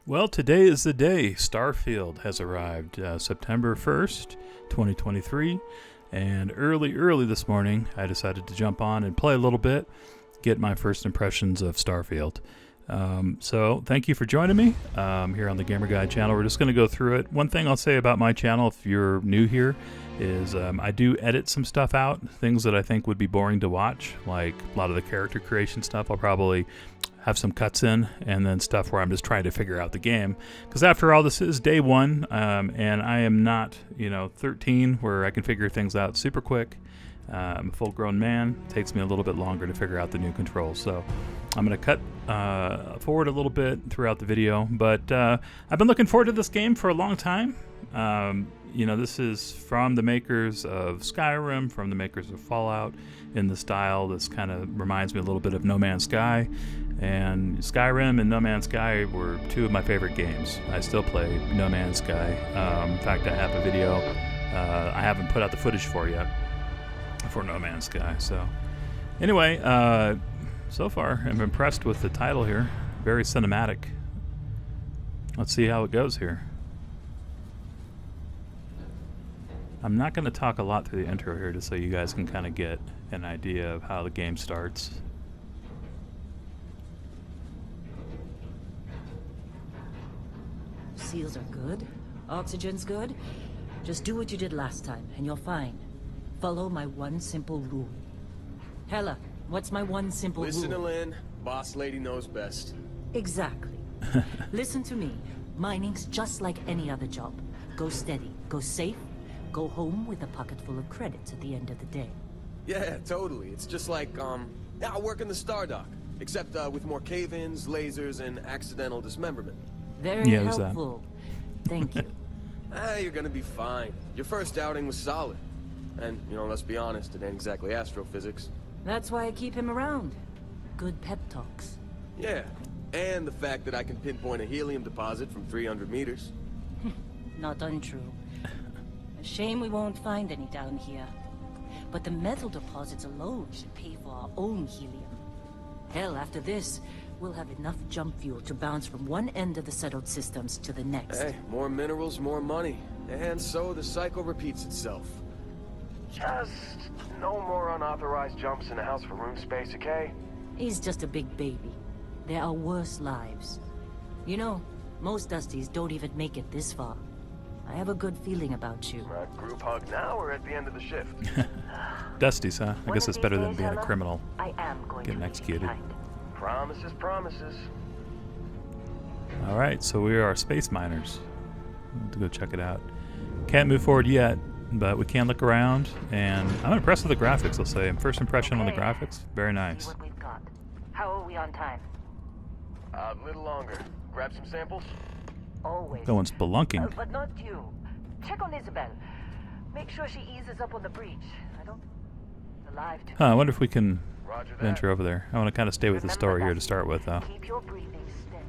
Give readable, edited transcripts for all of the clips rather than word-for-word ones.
Well, today is the day. Starfield has arrived, September 1st, 2023. And early this morning, I decided to jump on and play a little bit, get my first impressions of Starfield. So thank you for joining me here on the Gamer Guide channel. We're just going to go through it. One thing I'll say about my channel, if you're new here, is I do edit some stuff out, things that I think would be boring to watch, like a lot of the character creation stuff. I'll probably have some cuts in, and then stuff where I'm just trying to figure out the game. Because after all, this is day one, and I am not, 13, where I can figure things out super quick. I'm a full-grown man. It takes me a little bit longer to figure out the new controls. So I'm going to cut forward a little bit throughout the video. But I've been looking forward to this game for a long time. This is from the makers of Skyrim, from the makers of Fallout, in the style. This kind of reminds me a little bit of No Man's Sky. And Skyrim and No Man's Sky were two of my favorite games. I still play No Man's Sky. In fact, I have a video I haven't put out the footage for yet for No Man's Sky. So anyway, so far I'm impressed with the title here. Very cinematic. Let's see how it goes here. I'm not going to talk a lot through the intro here, just so you guys can kind of get an idea of how the game starts. Seals are good. Oxygen's good. Just do what you did last time, and you're fine. Follow my one simple rule. Hella, what's my one simple rule? Listen to Lynn. Boss lady knows best. Exactly. Listen to me. Mining's just like any other job. Go steady. Go safe. Go home with a pocket full of credits at the end of the day. Yeah, totally. It's just like, I work in the Stardock. Except, with more cave-ins, lasers, and accidental dismemberment. Very helpful. Thank you. You're gonna be fine. Your first outing was solid. And, let's be honest, it ain't exactly astrophysics. That's why I keep him around. Good pep talks. Yeah, and the fact that I can pinpoint a helium deposit from 300 meters. Not untrue. A shame we won't find any down here. But the metal deposits alone should pay for our own helium. Hell, after this, we'll have enough jump fuel to bounce from one end of the settled systems to the next. Hey, more minerals, more money. And so the cycle repeats itself. Just no more unauthorized jumps in the house for room space, okay? He's just a big baby. There are worse lives. Most Dusties don't even make it this far. I have a good feeling about you. Group hug now or at the end of the shift? Dusties, huh? I guess it's better than being a criminal, I am going getting executed. Promises, promises. Alright, so we are space miners. We'll have to go check it out. Can't move forward yet, but we can look around, and I'm impressed with the graphics, I'll say. First impression on the graphics, very nice. See what we've got. How are we on time? A little longer. Grab some samples? Always. Going spelunking. But not you. Check on Isabel. Make sure she eases up on the breach. Alive too. I wonder if we can Roger that. venture over there. I want to kind of stay with the story here to start with, though. Keep your breathing steady.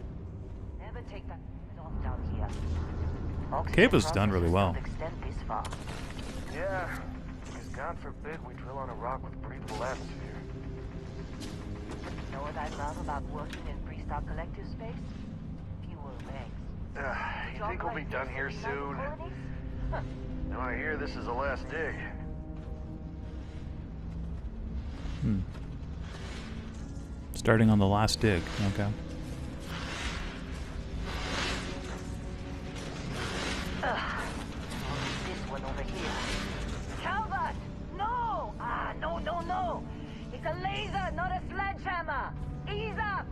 Never take that off down here. Cave was done really well. Extend this far. Yeah, because God forbid we drill on a rock with breathable atmosphere. Know what I love about working in Freestyle Collective space? Fewer legs. You think we'll be done here soon? Now I hear this is the last dig. Starting on the last dig, okay. This one over here. Calvert! No! No. It's a laser, not a sledgehammer. Ease up.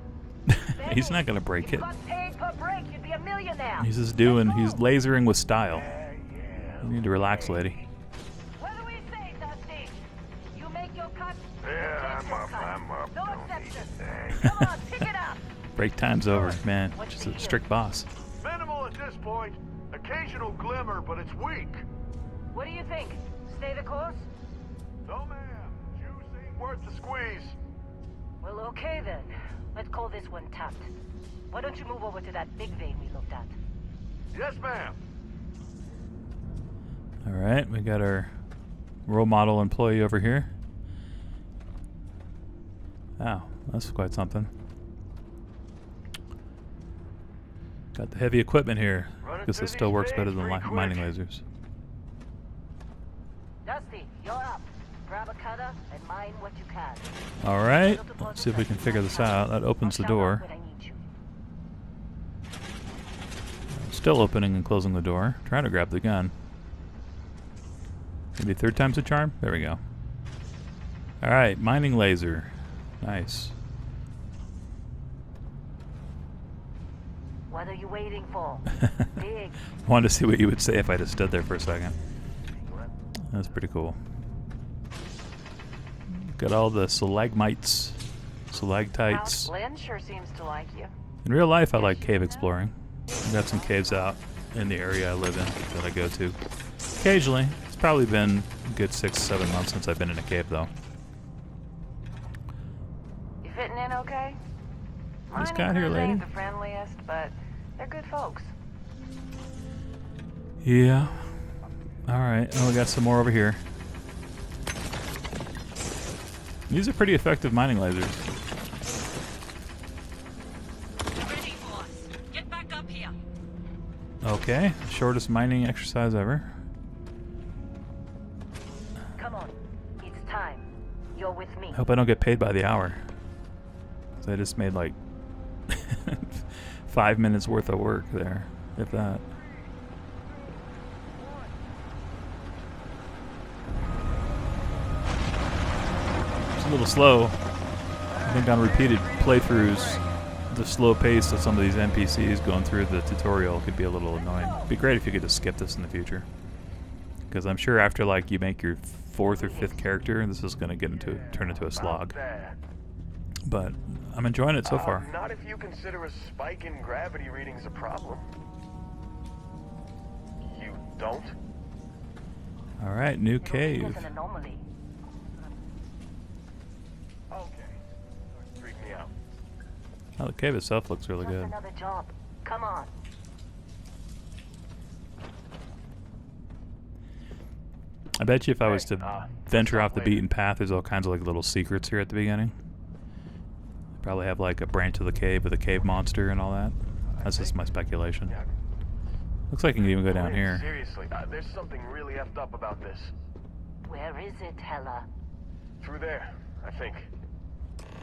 He's not going to break it. Got paid per break, you'd be a millionaire. He's lasering with style. You need to relax, lady. What do we say, Dusty? You make your cut. Yeah, I'm up. No exceptions. Come on, pick it up. Break time's over, man. She's a strict boss. Minimal at this point. Occasional glimmer, but it's weak. What do you think? Stay the course? No, ma'am. Juice ain't worth the squeeze. Well, okay then. Let's call this one tapped. Why don't you move over to that big vein we looked at? Yes, ma'am. Alright, we got our role model employee over here. Wow, that's quite something. Got the heavy equipment here. Running Guess through it still these works veins better than pretty quick. mining lasers. Dusty, you're up. Grab a cutter and mine what you can. All right. Let's see if we can figure this out. That opens the door. Still opening and closing the door. Trying to grab the gun. Maybe third time's a charm? There we go. All right. Mining laser. Nice. What are you waiting for? Dig. Wanted to see what you would say if I just stood there for a second. That's pretty cool. Got all the stalagmites, stalactites. Lynn sure seems to like you. In real life, I like cave exploring. I've got some caves out in the area I live in that I go to. Occasionally. It's probably been a good 6-7 months since I've been in a cave, though. You fitting in okay? What's Mining got here, crews lady? ain't the friendliest, but they're good folks. Yeah. Alright. Oh, we got some more over here. These are pretty effective mining lasers. Ready for us. Get back up here. Okay. Shortest mining exercise ever. Come on. It's time. You're with me. Hope I don't get paid by the hour. 'Cause I just made like 5 minutes worth of work there, if that. It's a little slow. I think on repeated playthroughs, the slow pace of some of these NPCs going through the tutorial could be a little annoying. It'd be great if you could just skip this in the future. Because I'm sure after like you make your 4th or 5th character, this is going to turn into a slog. But I'm enjoying it so far. Not if you consider a spike in gravity readings a problem. You don't? All right, new It'll mean cave. there's an anomaly. Okay. Freak me out. Oh, the cave itself looks really Just good. another job. Come on. I bet you if I was Hey, to venture off the later. beaten path, there's all kinds of like little secrets here at the beginning. Probably have like a branch of the cave with a cave monster and all that. That's just my speculation. Yeah. Looks like you can even go down Lynn, here. Seriously, there's something really effed up about this. Where is it, Hella? Through there, I think.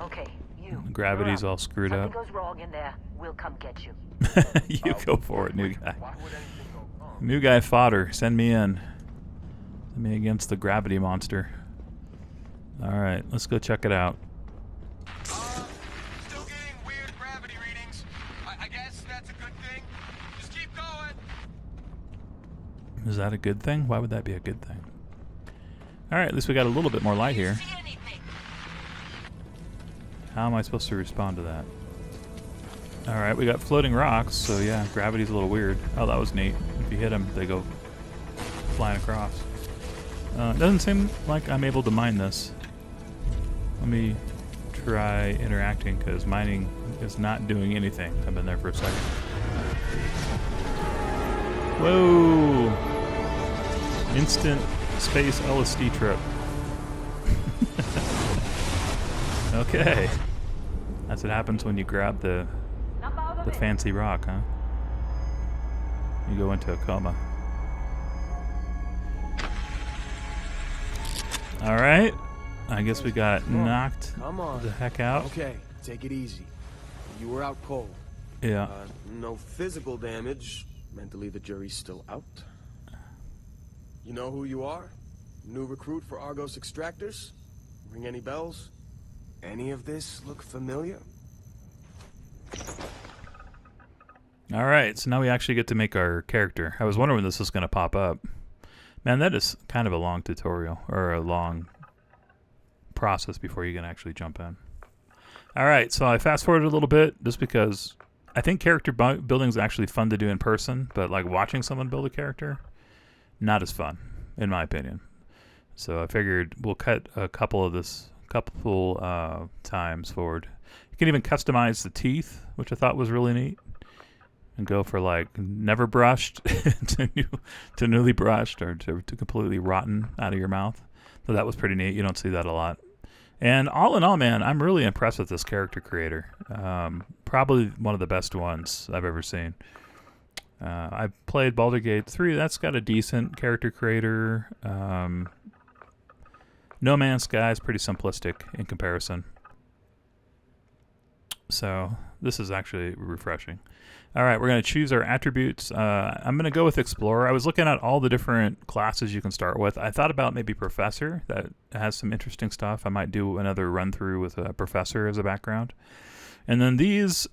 Okay, you. Gravity's you're up. all screwed Something up. goes wrong in there. We'll come get you. You go for it, new guy. Why would anything go wrong? New guy fodder. Send me in. Send me against the gravity monster. Alright, let's go check it out. Still getting weird gravity readings. I guess that's a good thing. Just keep going. Is that a good thing? Why would that be a good thing? Alright, at least we got a little bit more light here. See anything? How am I supposed to respond to that? Alright, we got floating rocks, so yeah, gravity's a little weird. Oh, that was neat. If you hit them, they go flying across. It doesn't seem like I'm able to mine this. Let me try interacting, because mining is not doing anything. I've been there for a second. Whoa! Instant space LSD trip. Okay. That's what happens when you grab the fancy rock, huh? You go into a coma. Alright. I guess we got knocked Come on. the heck out. Okay, take it easy. You were out cold. Yeah. No physical damage. Mentally, the jury's still out. You know who you are? New recruit for Argos Extractors? Ring any bells? Any of this look familiar? Alright, so now we actually get to make our character. I was wondering when this was going to pop up. Man, that is kind of a long tutorial, or a long process before you can actually jump in. Alright, so I fast forwarded a little bit, just because I think character building is actually fun to do in person, but like watching someone build a character, not as fun, in my opinion. So I figured we'll cut a couple times forward. You can even customize the teeth, which I thought was really neat. And go for like never brushed to newly brushed, or to completely rotten out of your mouth. So that was pretty neat. You don't see that a lot. And all in all, man, I'm really impressed with this character creator. Probably one of the best ones I've ever seen. I played Baldur's Gate 3. That's got a decent character creator. No Man's Sky is pretty simplistic in comparison. So this is actually refreshing. All right, we're going to choose our attributes. I'm going to go with Explorer. I was looking at all the different classes you can start with. I thought about maybe Professor. That has some interesting stuff. I might do another run through with a Professor as a background. And then these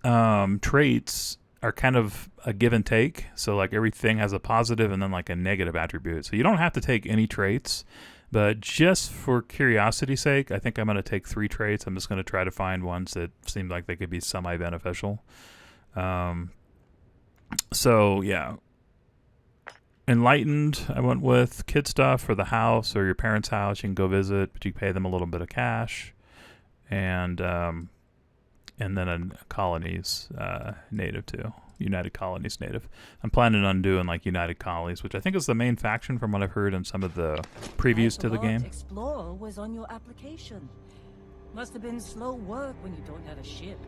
traits are kind of a give and take. So like everything has a positive and then like a negative attribute. So you don't have to take any traits. But just for curiosity's sake, I think I'm going to take 3 traits. I'm just going to try to find ones that seem like they could be semi-beneficial. So, yeah. Enlightened, I went with kid stuff for the house or your parents' house. You can go visit, but you pay them a little bit of cash. And then a colonies native, too. United Colonies native. I'm planning on doing like United Colonies, which I think is the main faction from what I've heard in some of the previews to the game. Explorer was on your application. Must have been slow work when you don't have a ship.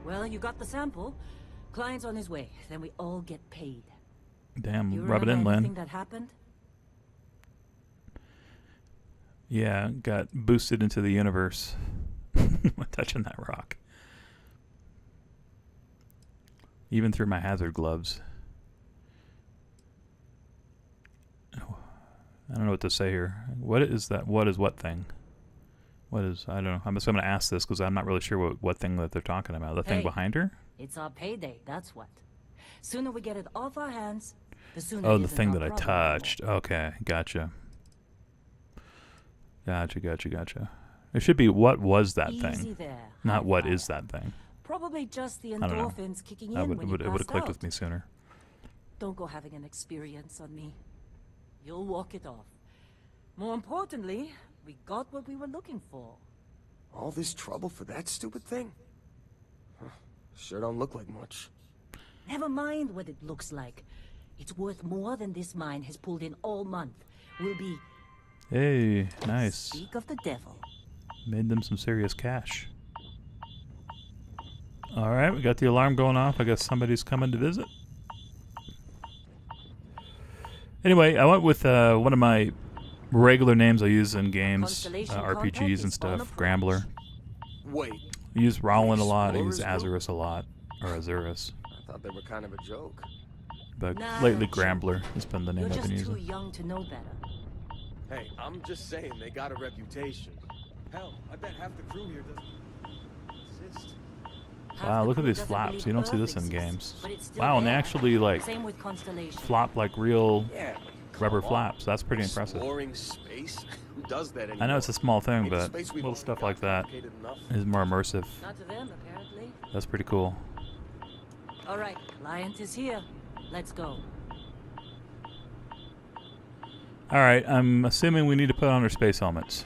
Well, you got the sample. Client's on his way. Then we all get paid. Damn, You rub it in, remember Lynn. anything that happened? Yeah, got boosted into the universe. Touching that rock. Even through my hazard gloves. Oh, I don't know what to say here. What is that? What is what thing? What is... I don't know. I'm just going to ask this because I'm not really sure what thing that they're talking about. The thing behind her? It's our payday, that's what. Sooner we get it off our hands, the sooner Oh, it the isn't thing our that I problem touched. Okay, gotcha. Gotcha. It should be what was that anymore. Easy thing? there. Not High what five. is that thing. Probably just the I don't know. endorphins kicking in It when you would have passed clicked out. with me sooner. Don't go having an experience on me. You'll walk it off. More importantly, we got what we were looking for. All this trouble for that stupid thing? Huh, sure don't look like much. Never mind what it looks like. It's worth more than this mine has pulled in all month. We'll be... Hey, nice. Speak of the devil. Made them some serious cash. Alright, we got the alarm going off. I guess somebody's coming to visit. Anyway, I went with one of my regular names I use in games, Constellation RPGs contact and is on stuff. approach. Grambler. Wait, I use Rollin a lot. I use Explorers Azurus a lot. Or Azurus. I thought they were kind of a joke. But Nah, lately sure. Grambler has been the name You're I've been just too using. young to know better. Hey, I'm just saying they got a reputation. Hell, I bet half the crew here doesn't exist. Half Wow, the look at crew these doesn't flaps. believe You don't see Earth this in exists, games. but it's still Wow, and they there. actually like Same with Constellation. flop like real Yeah, rubber come on. flaps. That's pretty impressive. Exploring space? Who does that anymore? I know it's a small thing, Ain't the but space we've little already stuff got like that complicated enough? is more immersive. Not to them, apparently. That's pretty cool. All right, client is here. Let's go. Alright, I'm assuming we need to put on our space helmets.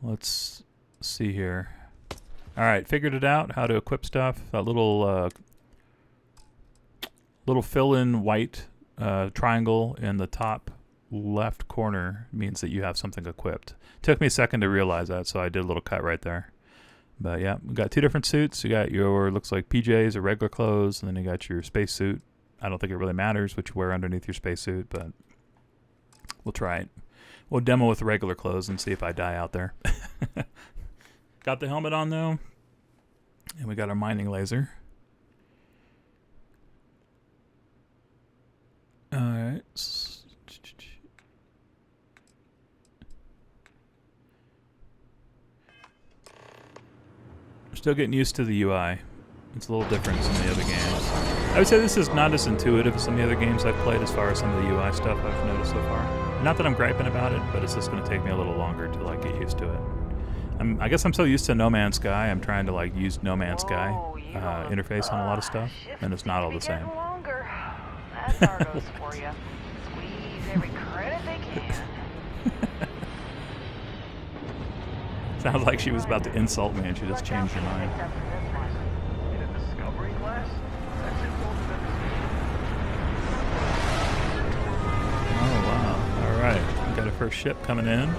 Let's see here. Alright, figured it out, how to equip stuff. That little fill-in white triangle in the top left corner means that you have something equipped. Took me a second to realize that, so I did a little cut right there. But yeah, we got 2 different suits. You got your, looks like PJs or regular clothes, and then you got your space suit. I don't think it really matters what you wear underneath your space suit, but we'll try it. We'll demo with regular clothes and see if I die out there. Got the helmet on though, and we got our mining laser. Alright. Still getting used to the UI. It's a little different from the other games. I would say this is not as intuitive as some of the other games I've played as far as some of the UI stuff I've noticed so far. Not that I'm griping about it, but it's just going to take me a little longer to like get used to it. I guess I'm so used to No Man's Sky. I'm trying to like use No Man's Sky interface on a lot of stuff, and it's not all the same. Longer. That's Argos for you. Squeeze every credit they can. Sounds like she was about to insult me and she just changed her mind. In a discovery class? That's it. Oh, wow. All right. We got our first ship coming in.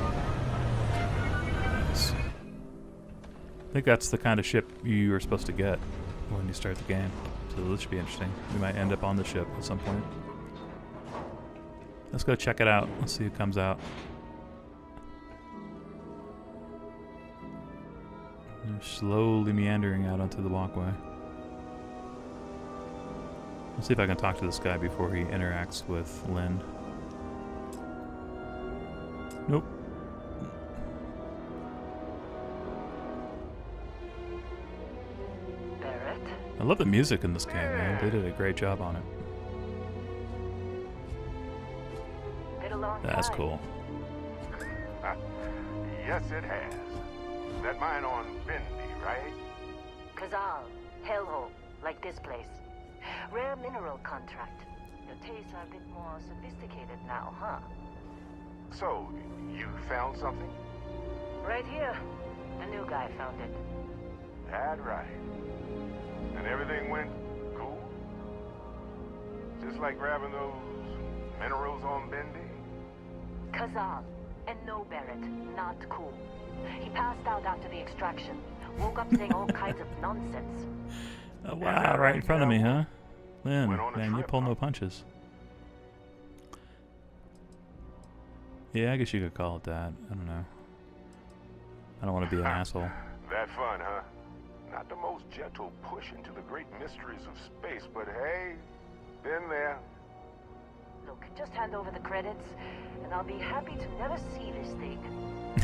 Nice. I think that's the kind of ship you are supposed to get when you start the game. So this should be interesting. We might end up on the ship at some point. Let's go check it out. Let's see who comes out. They're slowly meandering out onto the walkway. Let's see if I can talk to this guy before he interacts with Lynn. Nope. Barrett? I love the music in this game, man. They did a great job on it. Been a long That's time. cool. Yes, it has. That mine on Bendy, right? Kazal, hellhole, like this place. Rare mineral contract. Your tastes are a bit more sophisticated now, huh? So, you found something? Right here. The new guy found it. That right. And everything went cool? Just like grabbing those minerals on Bendy? Kazal, and no Barrett, not cool. He passed out after the extraction. Woke up saying all kinds of nonsense. Oh, wow, right in front of me, huh? Lynn, Went on a man, you trip, pull no huh? punches. Yeah, I guess you could call it that. I don't know. I don't want to be an asshole. That fun, huh? Not the most gentle push into the great mysteries of space, but hey, been there. Look, just hand over the credits, and I'll be happy to never see this thing.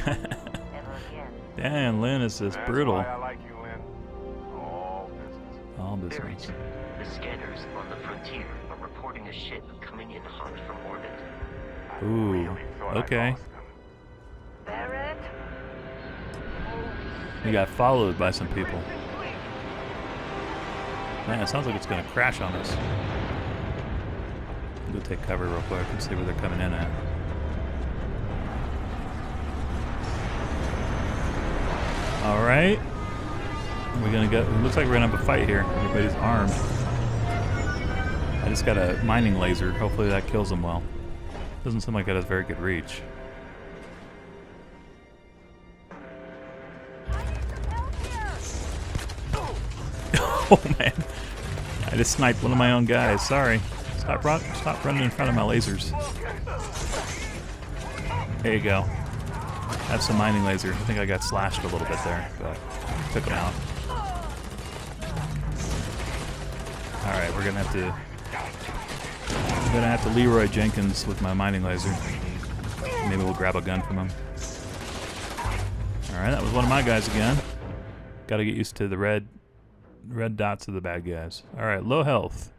Ever again. Damn, Lynn is just That's brutal. why I like you, Lynn. All business. All business. Barrett, the scanners on the frontier are reporting a ship coming in hot from orbit. I Ooh, really thought I okay. lost them. Barrett? We got followed by some people. Man, it sounds like it's going to crash on us. Go take cover real quick and see where they're coming in at. All right. We're gonna go. It looks like we're gonna have a fight here. Everybody's armed. I just got a mining laser. Hopefully that kills them well. Doesn't seem like it has very good reach. Oh man! I just sniped one of my own guys. Sorry. Stop running in front of my lasers. There you go. Have some mining laser. I think I got slashed a little bit there, but took him out. All right, we're gonna have to Leroy Jenkins with my mining laser. Maybe we'll grab a gun from him. All right, that was one of my guys again. Got to get used to the red dots of the bad guys. All right, low health.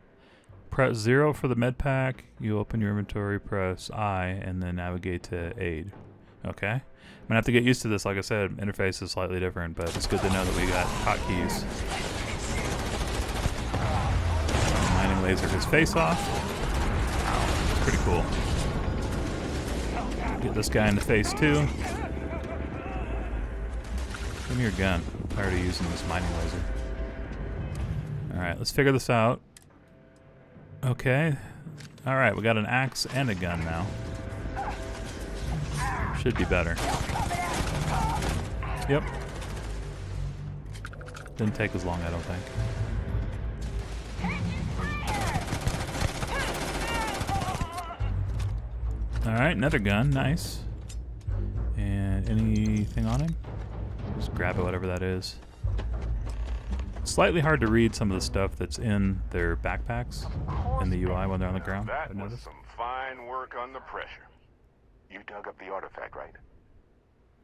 Press 0 for the med pack. You open your inventory, press I, and then navigate to aid. Okay. I'm gonna have to get used to this. Like I said, interface is slightly different, but it's good to know that we got hotkeys. Mining laser his face off. It's pretty cool. Get this guy in the face too. Give me your gun. I'm tired of using this mining laser. Alright, let's figure this out. Okay. Alright, we got an axe and a gun now. Should be better. Yep. Didn't take as long, I don't think. Alright, another gun. Nice. And anything on him? Just grab it, whatever that is. Slightly hard to read some of the stuff that's in their backpacks in the UI when they're on the ground. That I've was noticed. some fine work under pressure. You dug up the artifact, right?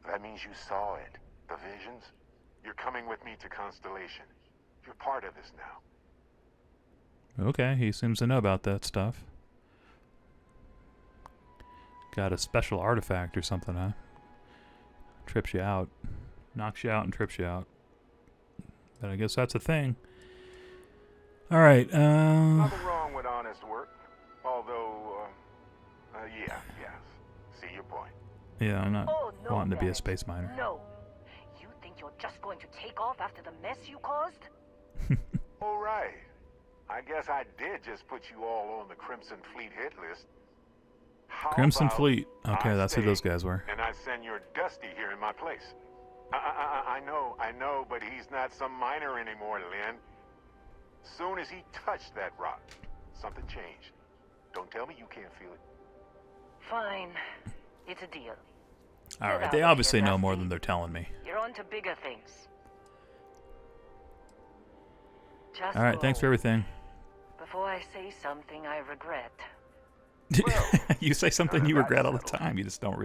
That means you saw it. The visions? You're coming with me to Constellation. You're part of this now. Okay, he seems to know about that stuff. Got a special artifact or something, huh? Trips you out. Knocks you out and trips you out. But I guess that's a thing. Alright, Nothing wrong with honest work. Although, yes. See your point. yeah, I'm not Oh, no, wanting to be a Barrett. space miner. No. You think you're just going to take off after the mess you caused? All right. I guess I did just put you all on the Crimson Fleet hit list. How Crimson about Fleet. Okay, I that's who stay those guys were. And I send your Dusty here in my place. I know, but he's not some miner anymore, Lynn. Soon as he touched that rock, something changed. Don't tell me you can't feel it. Fine. It's a deal. All right, out they of obviously here, know more Dusty. than they're telling me. You're on to bigger things. Just All right, thanks for go. everything. Before I say something I regret. You say something you regret all the time. You just don't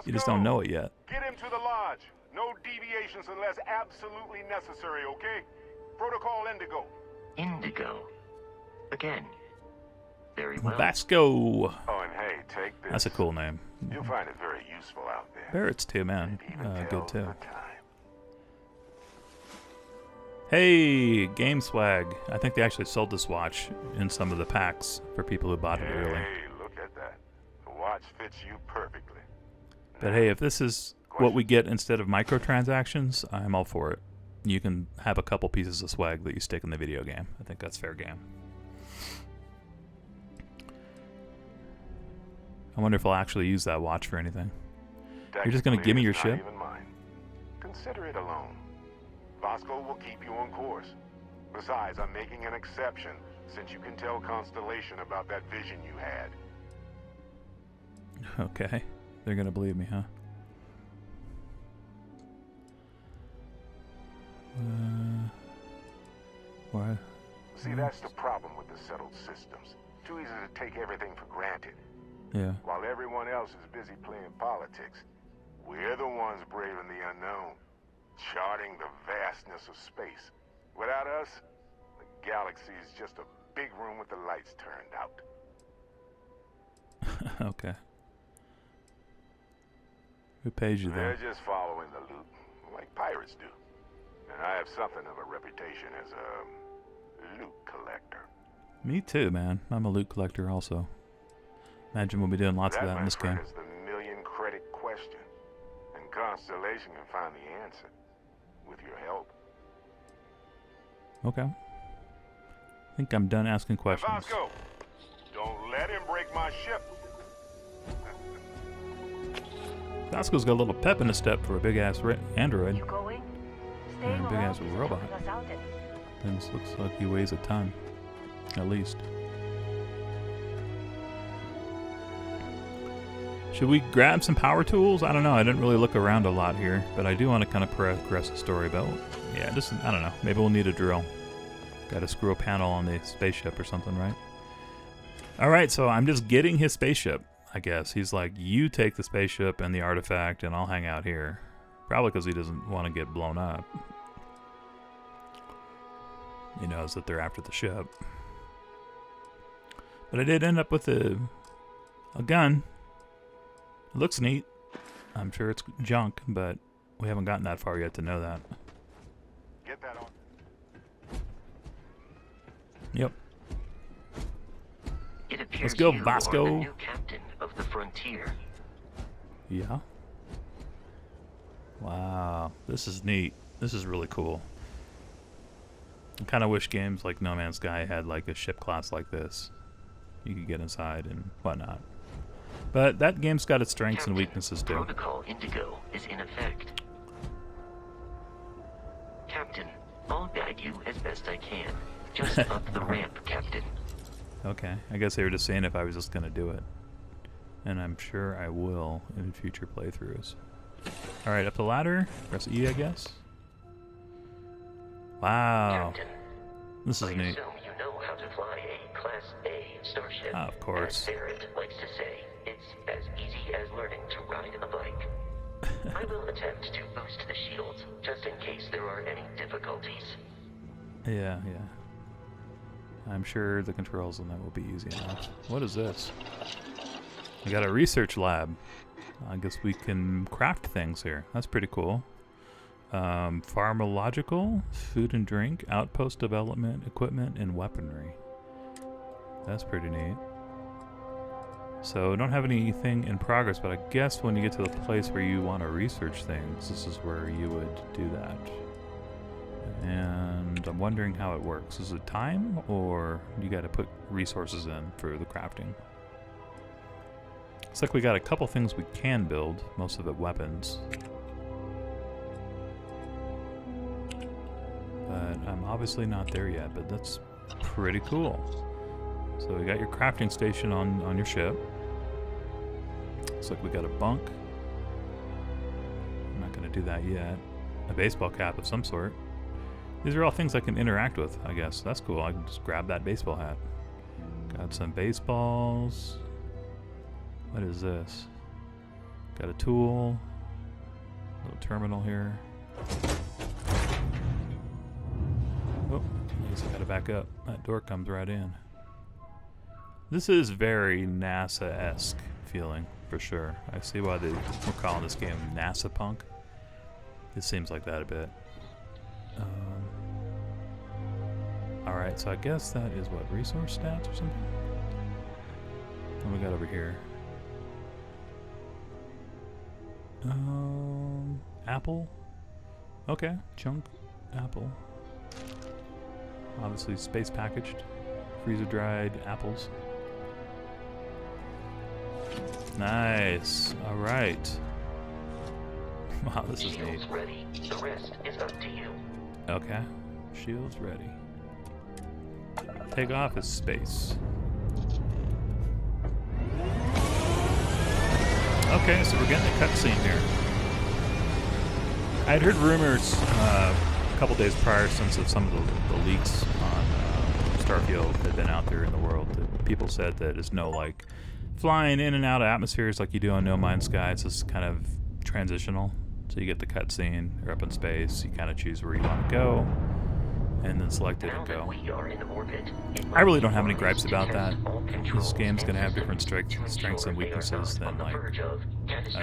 you just don't know it yet. Get him to the lodge. No deviations unless absolutely necessary, okay? Protocol Indigo. Indigo. Again. Very well. Vasco. Oh, and hey, take this. That's a cool name. You'll find it very useful out there. Barrett's too, man. Even Good tells too. the time. Hey, game swag. I think they actually sold this watch in some of the packs for people who bought it early. Hey, look at that. The watch fits you perfectly. But hey, if this is what we get instead of microtransactions, I'm all for it. You can have a couple pieces of swag that you stick in the video game. I think that's fair game. I wonder if I'll actually use that watch for anything. You're just gonna give me your Technically, ship? it's not even mine. Consider it a loan. Vasco will keep you on course. Besides, I'm making an exception since you can tell Constellation about that vision you had. Okay. They're gonna believe me, huh? What? See, that's the problem with the settled systems. Too easy to take everything for granted. Yeah. While everyone else is busy playing politics, we're the ones braving the unknown, charting the vastness of space. Without us, the galaxy is just a big room with the lights turned out. Okay. Who pays you They're there? just following the loot, like pirates do. And I have something of a reputation as a loot collector. Me too, man. I'm a loot collector also. Imagine we'll be doing lots of that my in this friend, game. is the million credit question. And Constellation can find the answer with your help. Okay. I think I'm done asking And questions. Vasco, don't let him break my ship. Vasco's got a little pep in his step for a big ass android. You going? Yeah, Staying big around ass isn't robot. helping us out any. This looks like he weighs a ton. At least. Should we grab some power tools? I don't know. I didn't really look around a lot here, but I do want to kind of progress the story about. Yeah, just I don't know. Maybe we'll need a drill. Got to screw a panel on the spaceship or something, right? All right, so I'm just getting his spaceship. I guess he's like, you take the spaceship and the artifact, and I'll hang out here. Probably because he doesn't want to get blown up. He knows that they're after the ship. But I did end up with a gun. It looks neat. I'm sure it's junk, but we haven't gotten that far yet to know that. Get that on. Yep. It appears Let's go, you Vasco. are the new captain of the frontier. Yeah. Wow. This is neat. This is really cool. I kind of wish games like No Man's Sky had like a ship class like this. You could get inside and whatnot. But that game's got its strengths Captain, and weaknesses too. Protocol Indigo is in effect. Captain, I'll guide you as best I can. Just up the ramp, Captain. Okay. I guess they were just saying if I was just going to do it. And I'm sure I will in future playthroughs. Alright, up the ladder. Press E, I guess. Wow. Captain, This is I neat. assume you know how to fly a Class A starship. Of course. As Barrett likes to say, it's as easy as learning to ride a bike. I will attempt to boost the shields, just in case there are any difficulties. Yeah. I'm sure the controls on that will be easy enough. What is this? We got a research lab. I guess we can craft things here. That's pretty cool. Pharmacological, food and drink, outpost development, equipment, and weaponry. That's pretty neat. So I don't have anything in progress, but I guess when you get to the place where you want to research things, this is where you would do that. And I'm wondering how it works. Is it time, or you got to put resources in for the crafting? Looks like we got a couple things we can build, most of it weapons. But I'm obviously not there yet, but that's Pretty cool. So we got your crafting station on your ship. Looks like we got a bunk. I'm not going to do that yet. A baseball cap of some sort. These are all things I can interact with, I guess. That's cool. I can just grab that baseball hat. Got some baseballs. What is this? Got a tool. Little terminal here. Oh, I guess I gotta back up. That door comes right in. This is very NASA-esque feeling, for sure. I see why we're calling this game NASA Punk. It seems like that a bit. Alright, so I guess that is what, resource stats or something? What we got over here? Apple? Okay, chunk apple. Obviously space packaged. Freezer dried apples. Nice. Alright. Wow, this is neat. Shield's ready. The rest is up to you. Okay. Shield's ready. Take off is space. Okay, so we're getting a cutscene here. I'd heard rumors a couple days prior, since of some of the leaks on Starfield had been out there in the world. That people said that it's no like flying in and out of atmospheres like you do on No Man's Sky. It's just kind of transitional. So you get the cutscene, you're up in space, you kind of choose where you want to go, and then select it and go. I really don't have any gripes about that. This game's going to have different strengths and weaknesses than like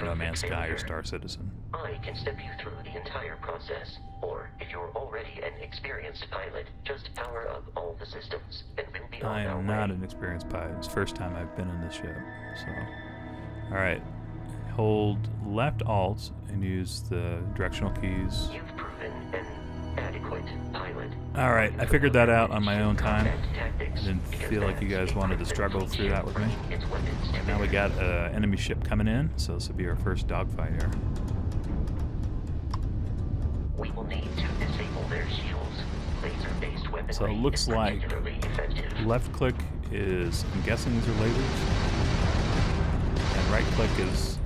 No Man's Sky or Star Citizen. I can step you through the entire process, or if you're already an experienced pilot, just power up all the systems and we'll be on I our am way. not an experienced pilot. It's the first time I've been in this ship. So, alright. Hold left Alt and use the directional keys. You've proven an adequate pilot. Alright, I figured that out on my own time. Didn't feel like you guys wanted to struggle through that with me. And now we got an enemy ship coming in, so this will be our first dogfight here. We will need to disable their shields. Laser-based weaponry So it looks is like particularly effective. left click is, I'm guessing these are lasers. And right click is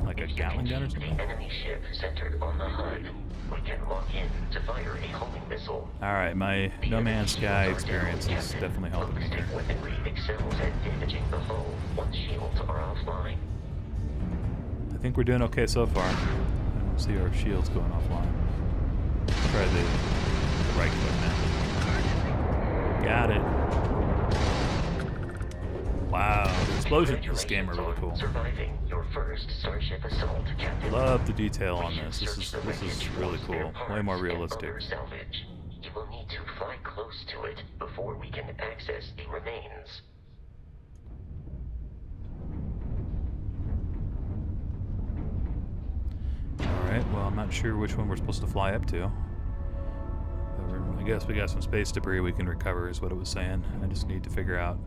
like a If you Gatling can gun or keep something. the enemy ship centered on the HUD, we can lock in to fire a homing missile. Alright, my No Man's Sky experience is definitely helping me here. Weaponry excels at damaging the hull once shields are offline. I think we're doing okay so far. I don't see our shields going offline. Try the right click now. Got it. Wow, the explosions in this game are really cool. Surviving your first Starship assault, Captain. Love the detail on this. This is really cool. Way more realistic. Salvage. You will need to fly close to it before we can access the remains. Alright, well, I'm not sure which one we're supposed to fly up to. I guess we got some space debris we can recover, is what it was saying. I just need to figure out.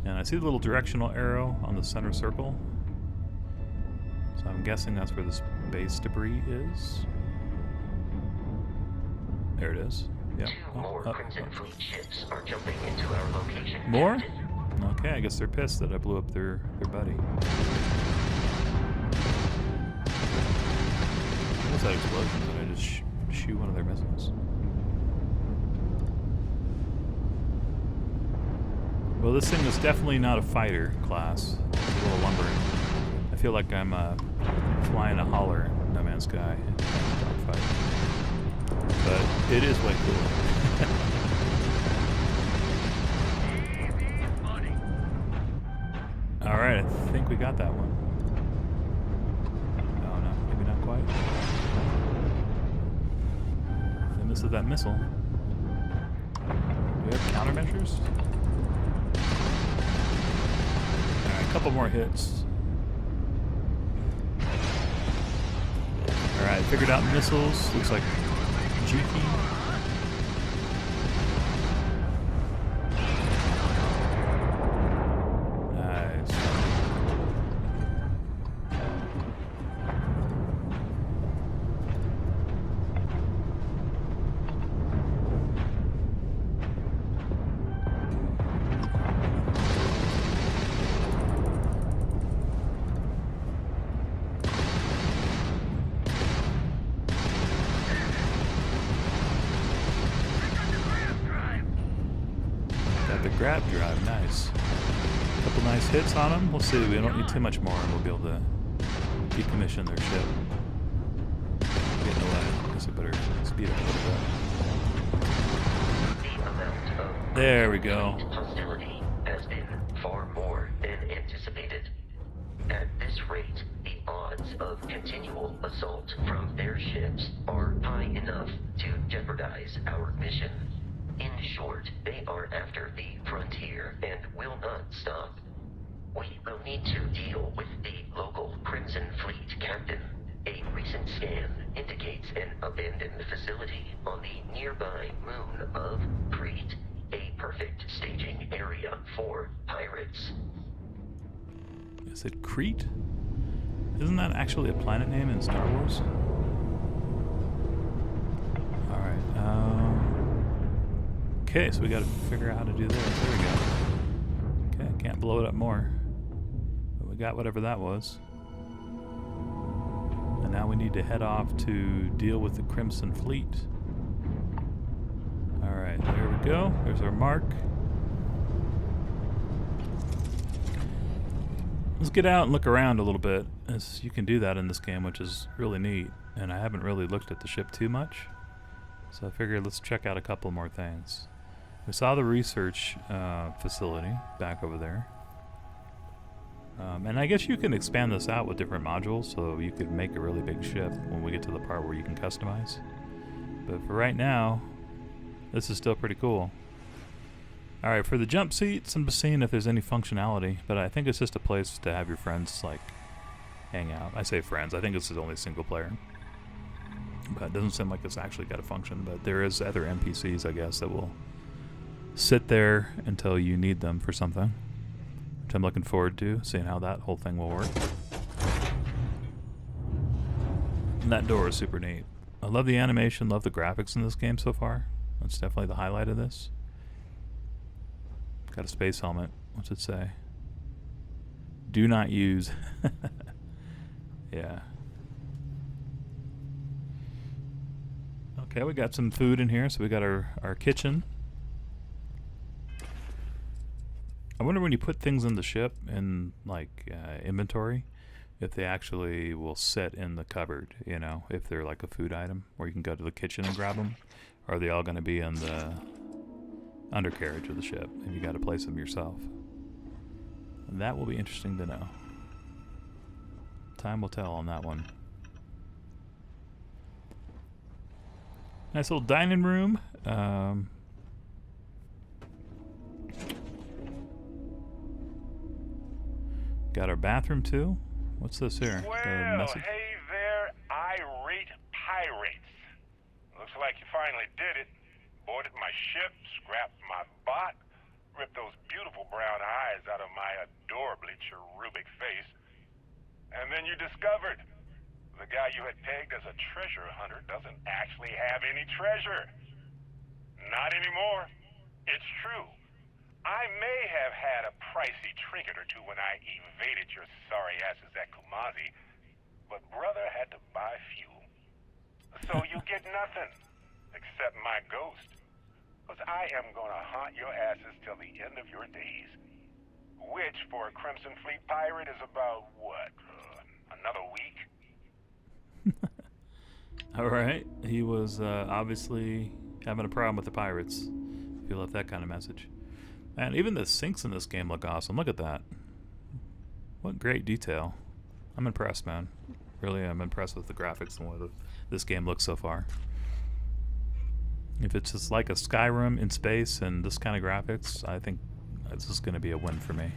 And I see the little directional arrow on the center circle. So I'm guessing that's where the space debris is. There it is. Yeah. Two more Crimson Fleet ships are jumping into our location. More? Captain. Okay, I guess they're pissed that I blew up their buddy. What was that explosion? Did I just shoot one of their missiles? Well, this thing is definitely not a fighter class. It's a little lumbering. I feel like I'm flying a hauler in No Man's Sky dogfight. But it is way cool. Alright, I think we got that one. Oh no, maybe not quite. I missed that missile. Do we have countermeasures? Alright, a couple more hits. Alright, figured out missiles. Looks like G key. Nice. Got the grab drive, nice. Couple nice hits on them. We'll see. We don't need too much more, and we'll be able to decommission their ship. Getting away. I guess I better speed up a little bit. There we go. Hostility has been far more than anticipated. At this rate, the odds of continual assault from their ships are high enough to jeopardize our mission. In short, they are after the frontier and will not stop. We will need to deal with the local Crimson Fleet captain. A recent scan indicates an abandoned facility on the nearby moon of Crete, a perfect staging area for pirates. Is it Crete? Isn't that actually a planet name in Star Wars? Alright, okay, so we gotta figure out how to do this. There we go. Okay, can't blow it up more. But we got whatever that was. And now we need to head off to deal with the Crimson Fleet. Alright, there we go. There's our mark. Let's get out and look around a little bit, as you can do that in this game, which is really neat. And I haven't really looked at the ship too much, so I figured let's check out a couple more things. We saw the research facility back over there. And I guess you can expand this out with different modules, so you could make a really big ship when we get to the part where you can customize. But for right now, this is still pretty cool. Alright, for the jump seats, I'm just seeing if there's any functionality, but I think it's just a place to have your friends, like, hang out. I say friends, I think this is only single player. But it doesn't seem like it's actually got a function, but there is other NPCs, I guess, that will sit there until you need them for something. Which I'm looking forward to, seeing how that whole thing will work. And that door is super neat. I love the animation, love the graphics in this game so far. That's definitely the highlight of this. Got a space helmet. What's it say? Do not use. Yeah. Okay, we got some food in here, so we got our kitchen. I wonder when you put things in the ship in like inventory, if they actually will sit in the cupboard, you know, if they're like a food item, or you can go to the kitchen and grab them, or are they all going to be in the undercarriage of the ship, and you got to place them yourself. And that will be interesting to know. Time will tell on that one. Nice little dining room. Got our bathroom too. What's this here? Got a Well, message? hey there, irate pirates. Looks like you finally did it. Boarded my ship, scrapped my bot, ripped those beautiful brown eyes out of my adorably cherubic face. And then you discovered the guy you had pegged as a treasure hunter doesn't actually have any treasure. Not anymore. It's true. I may have had a pricey trinket or two when I evaded your sorry asses at Kumasi, but brother had to buy fuel. So you get nothing, except my ghost. Because I am gonna haunt your asses till the end of your days. Which, for a Crimson Fleet pirate, is about, what, another week? Alright, he was obviously having a problem with the pirates, if you left that kind of message. And even the sinks in this game look awesome. Look at that. What great detail. I'm impressed, man. Really, I'm impressed with the graphics and what this game looks so far. If it's just like a Skyrim in space and this kind of graphics, I think this is going to be a win for me.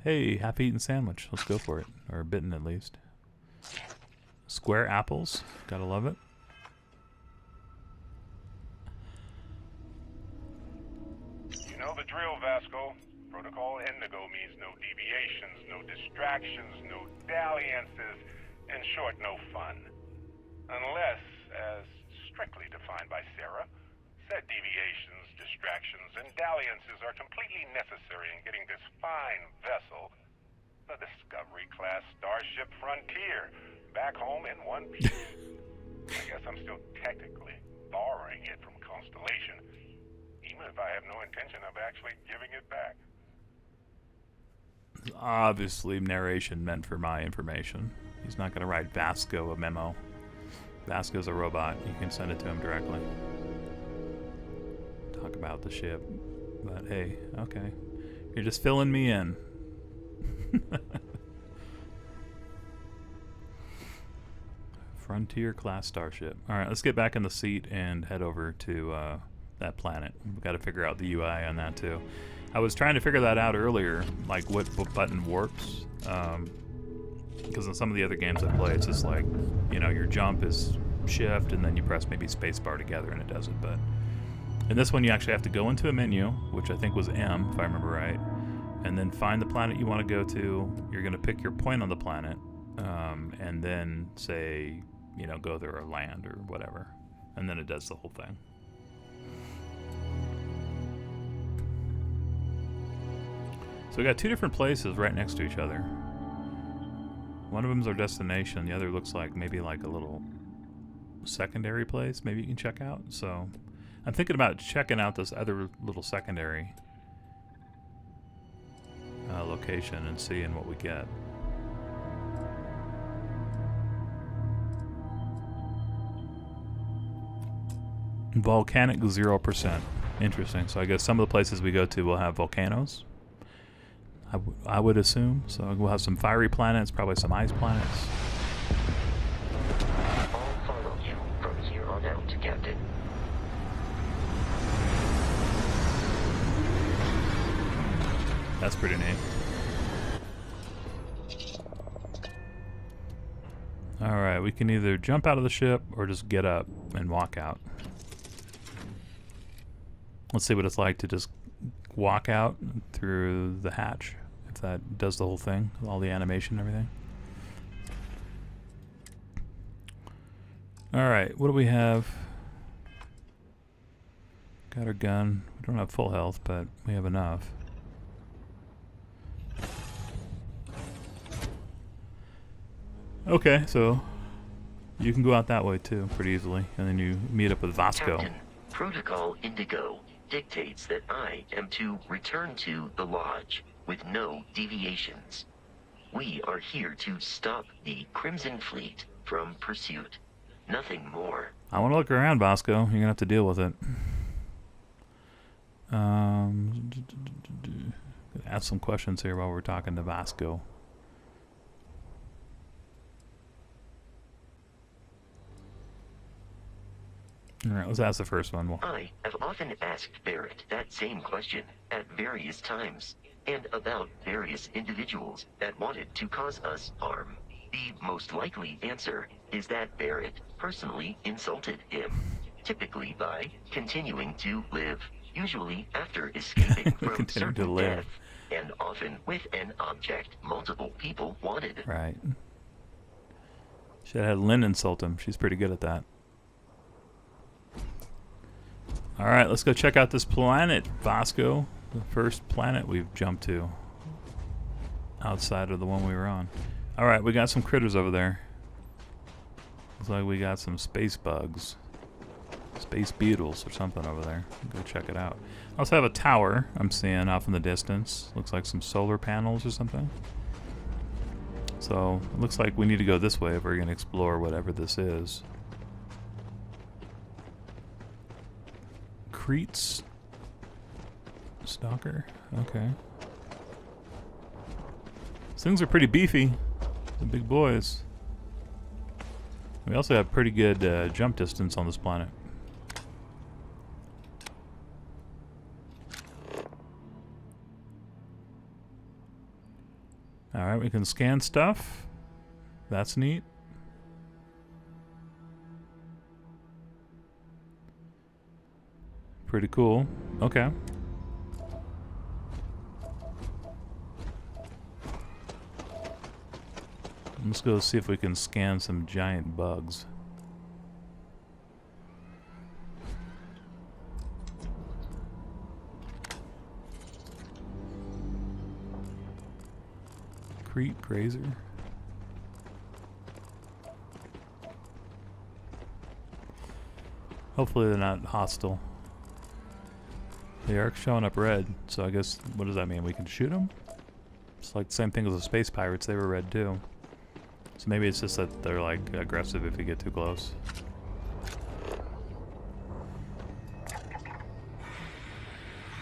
Hey, half-eaten sandwich. Let's go for it. Or bitten, at least. Square apples. Gotta love it. You know the drill, Vasco. Protocol Indigo means no deviations, no distractions, no dalliances, in short, no fun. Unless, as strictly defined by Sarah, said deviations, distractions, and dalliances are completely necessary in getting this fine vessel, the Discovery-class Starship Frontier, back home in one piece. I guess I'm still technically borrowing it from Constellation, if I have no intention of actually giving it back. Obviously, narration meant for my information. He's not going to write Vasco a memo. Vasco's a robot. You can send it to him directly. Talk about the ship. But hey, okay. You're just filling me in. Frontier class starship. Alright, let's get back in the seat and head over to that planet. We've got to figure out the UI on that too. I was trying to figure that out earlier, like what button warps. Because in some of the other games I play, it's just like, you know, your jump is shift and then you press maybe spacebar together and it does it. But in this one, you actually have to go into a menu, which I think was M, if I remember right, and then find the planet you want to go to. You're going to pick your point on the planet, and then say, you know, go there or land or whatever. And then it does the whole thing. So we got two different places right next to each other. One of them's our destination. The other looks like maybe like a little secondary place maybe you can check out. So I'm thinking about checking out this other little secondary location and seeing what we get. Volcanic 0%. Interesting. So I guess some of the places we go to will have volcanoes. I would assume. So we'll have some fiery planets, probably some ice planets. I'll follow you from here on out, Captain. That's pretty neat. Alright, we can either jump out of the ship or just get up and walk out. Let's see what it's like to just walk out through the hatch. If that does the whole thing, all the animation and everything. Alright, what do we have? Got our gun. We don't have full health, but we have enough. Okay, so you can go out that way too, pretty easily, and then you meet up with Vasco. Captain, Protocol Indigo dictates that I am to return to the Lodge with no deviations. We are here to stop the Crimson Fleet from pursuit. Nothing more. I want to look around, Vasco. You're gonna have to deal with it. Ask some questions here while we're talking to Vasco. Alright, let's ask the first one. I have often asked Barrett that same question at various times, and about various individuals that wanted to cause us harm. The most likely answer is that Barrett personally insulted him, typically by continuing to live, usually after escaping from certain death, and often with an object multiple people wanted. Right. Should have had Lynn insult him. She's pretty good at that. Alright, let's go check out this planet, Vasco. The first planet we've jumped to. Outside of the one we were on. Alright, we got some critters over there. Looks like we got some space bugs. Space beetles or something over there. Go check it out. I also have a tower I'm seeing off in the distance. Looks like some solar panels or something. So, it looks like we need to go this way if we're going to explore whatever this is. Cretes Stalker. Okay. These things are pretty beefy. The big boys. We also have pretty good jump distance on this planet. Alright, we can scan stuff. That's neat. Pretty cool. Okay. Let's go see if we can scan some giant bugs. Crete Grazer. Hopefully they're not hostile. They are showing up red, so I guess, what does that mean? We can shoot them? It's like the same thing as the space pirates, they were red too. So maybe it's just that they're like aggressive if you get too close.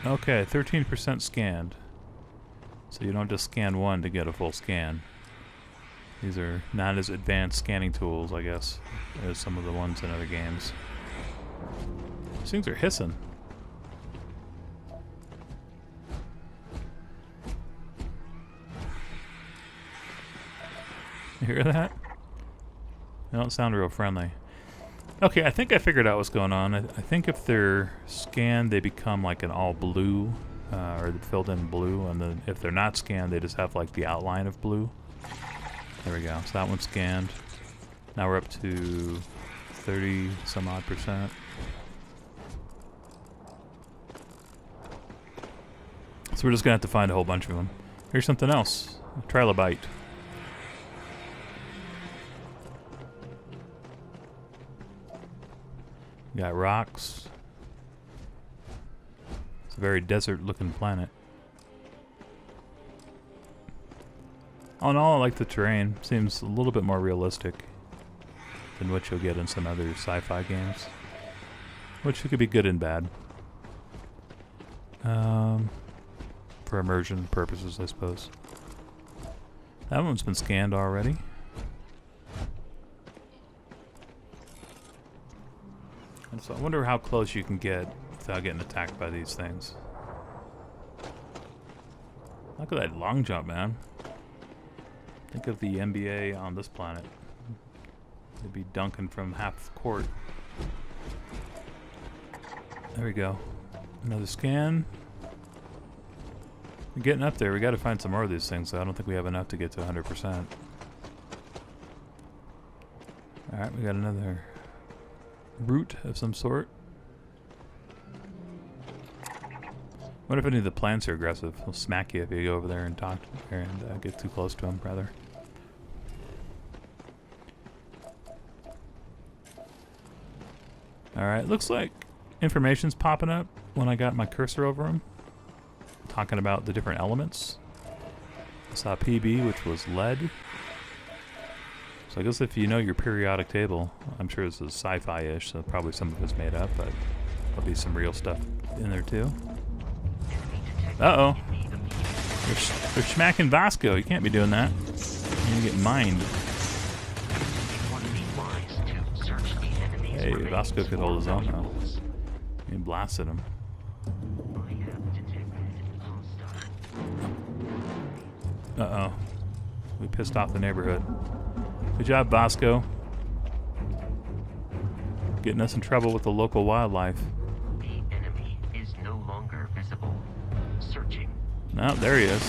Okay, 13% scanned. So you don't just scan one to get a full scan. These are not as advanced scanning tools, I guess, as some of the ones in other games. These things are hissing. You hear that? They don't sound real friendly. Okay, I think I figured out what's going on. I think if they're scanned, they become like an all blue, or filled in blue, and then if they're not scanned, they just have like the outline of blue. There we go. So that one's scanned. Now we're up to 30 some odd percent. So we're just gonna have to find a whole bunch of them. Here's something else. A trilobite. Got rocks. It's a very desert-looking planet. All in all, I like the terrain. Seems a little bit more realistic than what you'll get in some other sci-fi games, which could be good and bad. For immersion purposes, I suppose. That one's been scanned already. And so I wonder how close you can get without getting attacked by these things. Look at that long jump, man. Think of the NBA on this planet. They'd be dunking from half court. There we go. Another scan. We're getting up there. We got to find some more of these things, so I don't think we have enough to get to 100%. Alright, we got another route of some sort. What if any of the plants are aggressive? They'll smack you if you go over there and talk and get too close to them, rather. Alright, looks like information's popping up when I got my cursor over them. Talking about the different elements. I saw PB, which was lead. So I guess if you know your periodic table, I'm sure this is sci-fi-ish, so probably some of it's made up, but there'll be some real stuff in there too. Uh-oh. They're smacking Vasco. You can't be doing that. You're gonna get mined. Hey, Vasco could hold his own now. He blasted him. Uh-oh. We pissed off the neighborhood. Good job, Vasco. Getting us in trouble with the local wildlife. The enemy is no longer visible. Searching. No, there he is.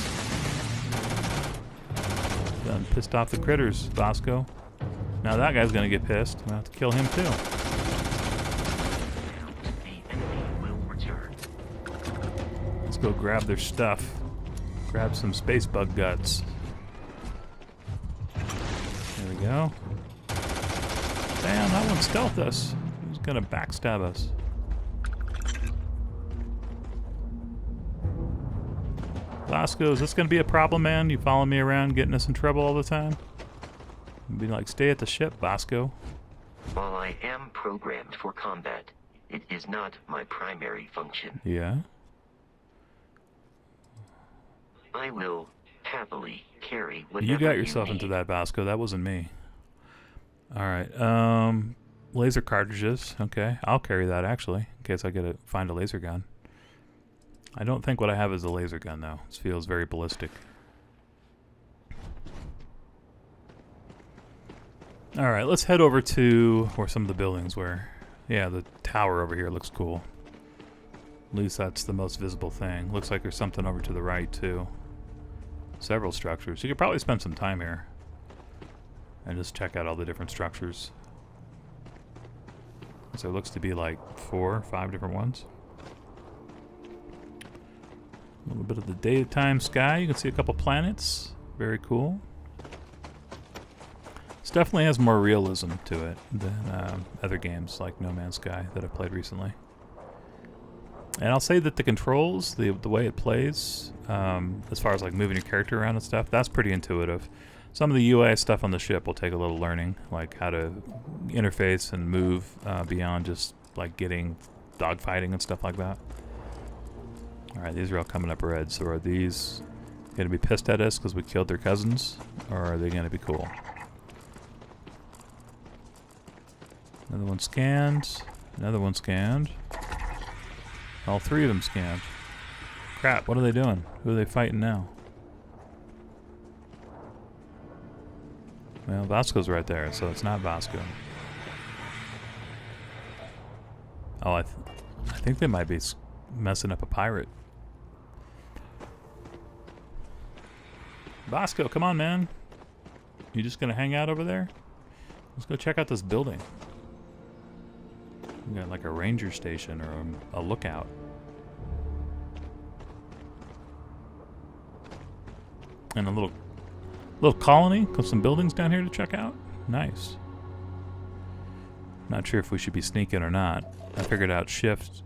Done pissed off the critters, Vasco. Now that guy's gonna get pissed. We'll have to kill him too. The enemy will return. Let's go grab their stuff. Grab some space bug guts. There we go. Damn, that one stealthed us. He's gonna backstab us. Vasco, is this gonna be a problem, man? You follow me around getting us in trouble all the time? Be like, stay at the ship, Vasco. While I am programmed for combat, it is not my primary function. Yeah? I will happily carry whatever You got yourself need. into that, Vasco. That wasn't me. Alright, laser cartridges. Okay, I'll carry that, actually, in case I gotta find a laser gun. I don't think what I have is a laser gun, though. This feels very ballistic. Alright, let's head over to where some of the buildings were. Yeah, the tower over here looks cool. At least that's the most visible thing. Looks like there's something over to the right, too. Several structures. You could probably spend some time here and just check out all the different structures. So it looks to be like 4 or 5 different ones. A little bit of the daytime sky. You can see a couple planets. Very cool. This definitely has more realism to it than other games like No Man's Sky that I've played recently. And I'll say that the controls, the way it plays, as far as like moving your character around and stuff, that's pretty intuitive. Some of the UI stuff on the ship will take a little learning, like how to interface and move beyond just like getting dogfighting and stuff like that. Alright, these are all coming up red, so are these going to be pissed at us because we killed their cousins, or are they going to be cool? Another one scanned, another one scanned. All three of them scanned. Crap, what are they doing? Who are they fighting now? Well, Vasco's right there, so it's not Vasco. Oh, I think they might be messing up a pirate. Vasco, come on, man. You just gonna hang out over there? Let's go check out this building. We got like a ranger station or a lookout. And a little colony with some buildings down here to check out. Nice. Not sure if we should be sneaking or not. I figured out shift,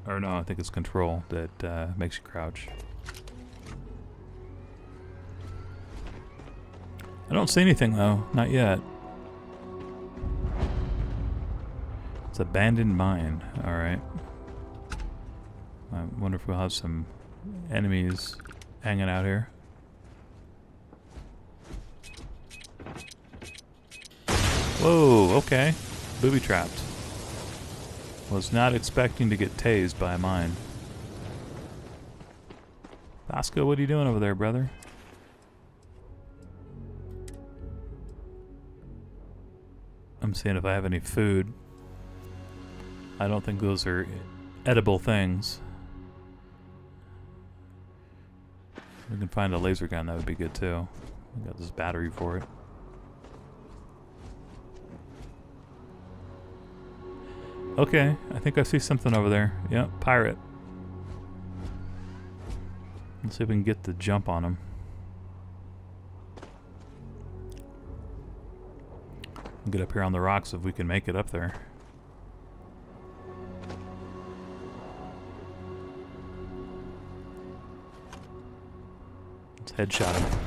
or no, I think it's control that makes you crouch. I don't see anything though, not yet. It's abandoned mine. All right. I wonder if we'll have some enemies hanging out here. Whoa, okay. Booby trapped. Was not expecting to get tased by a mine. Vasco, what are you doing over there, brother? I'm seeing if I have any food. I don't think those are edible things. We can find a laser gun, that would be good too. We got this battery for it. Okay, I think I see something over there. Yep, pirate. Let's see if we can get the jump on him. Get up here on the rocks if we can make it up there. Let's headshot him.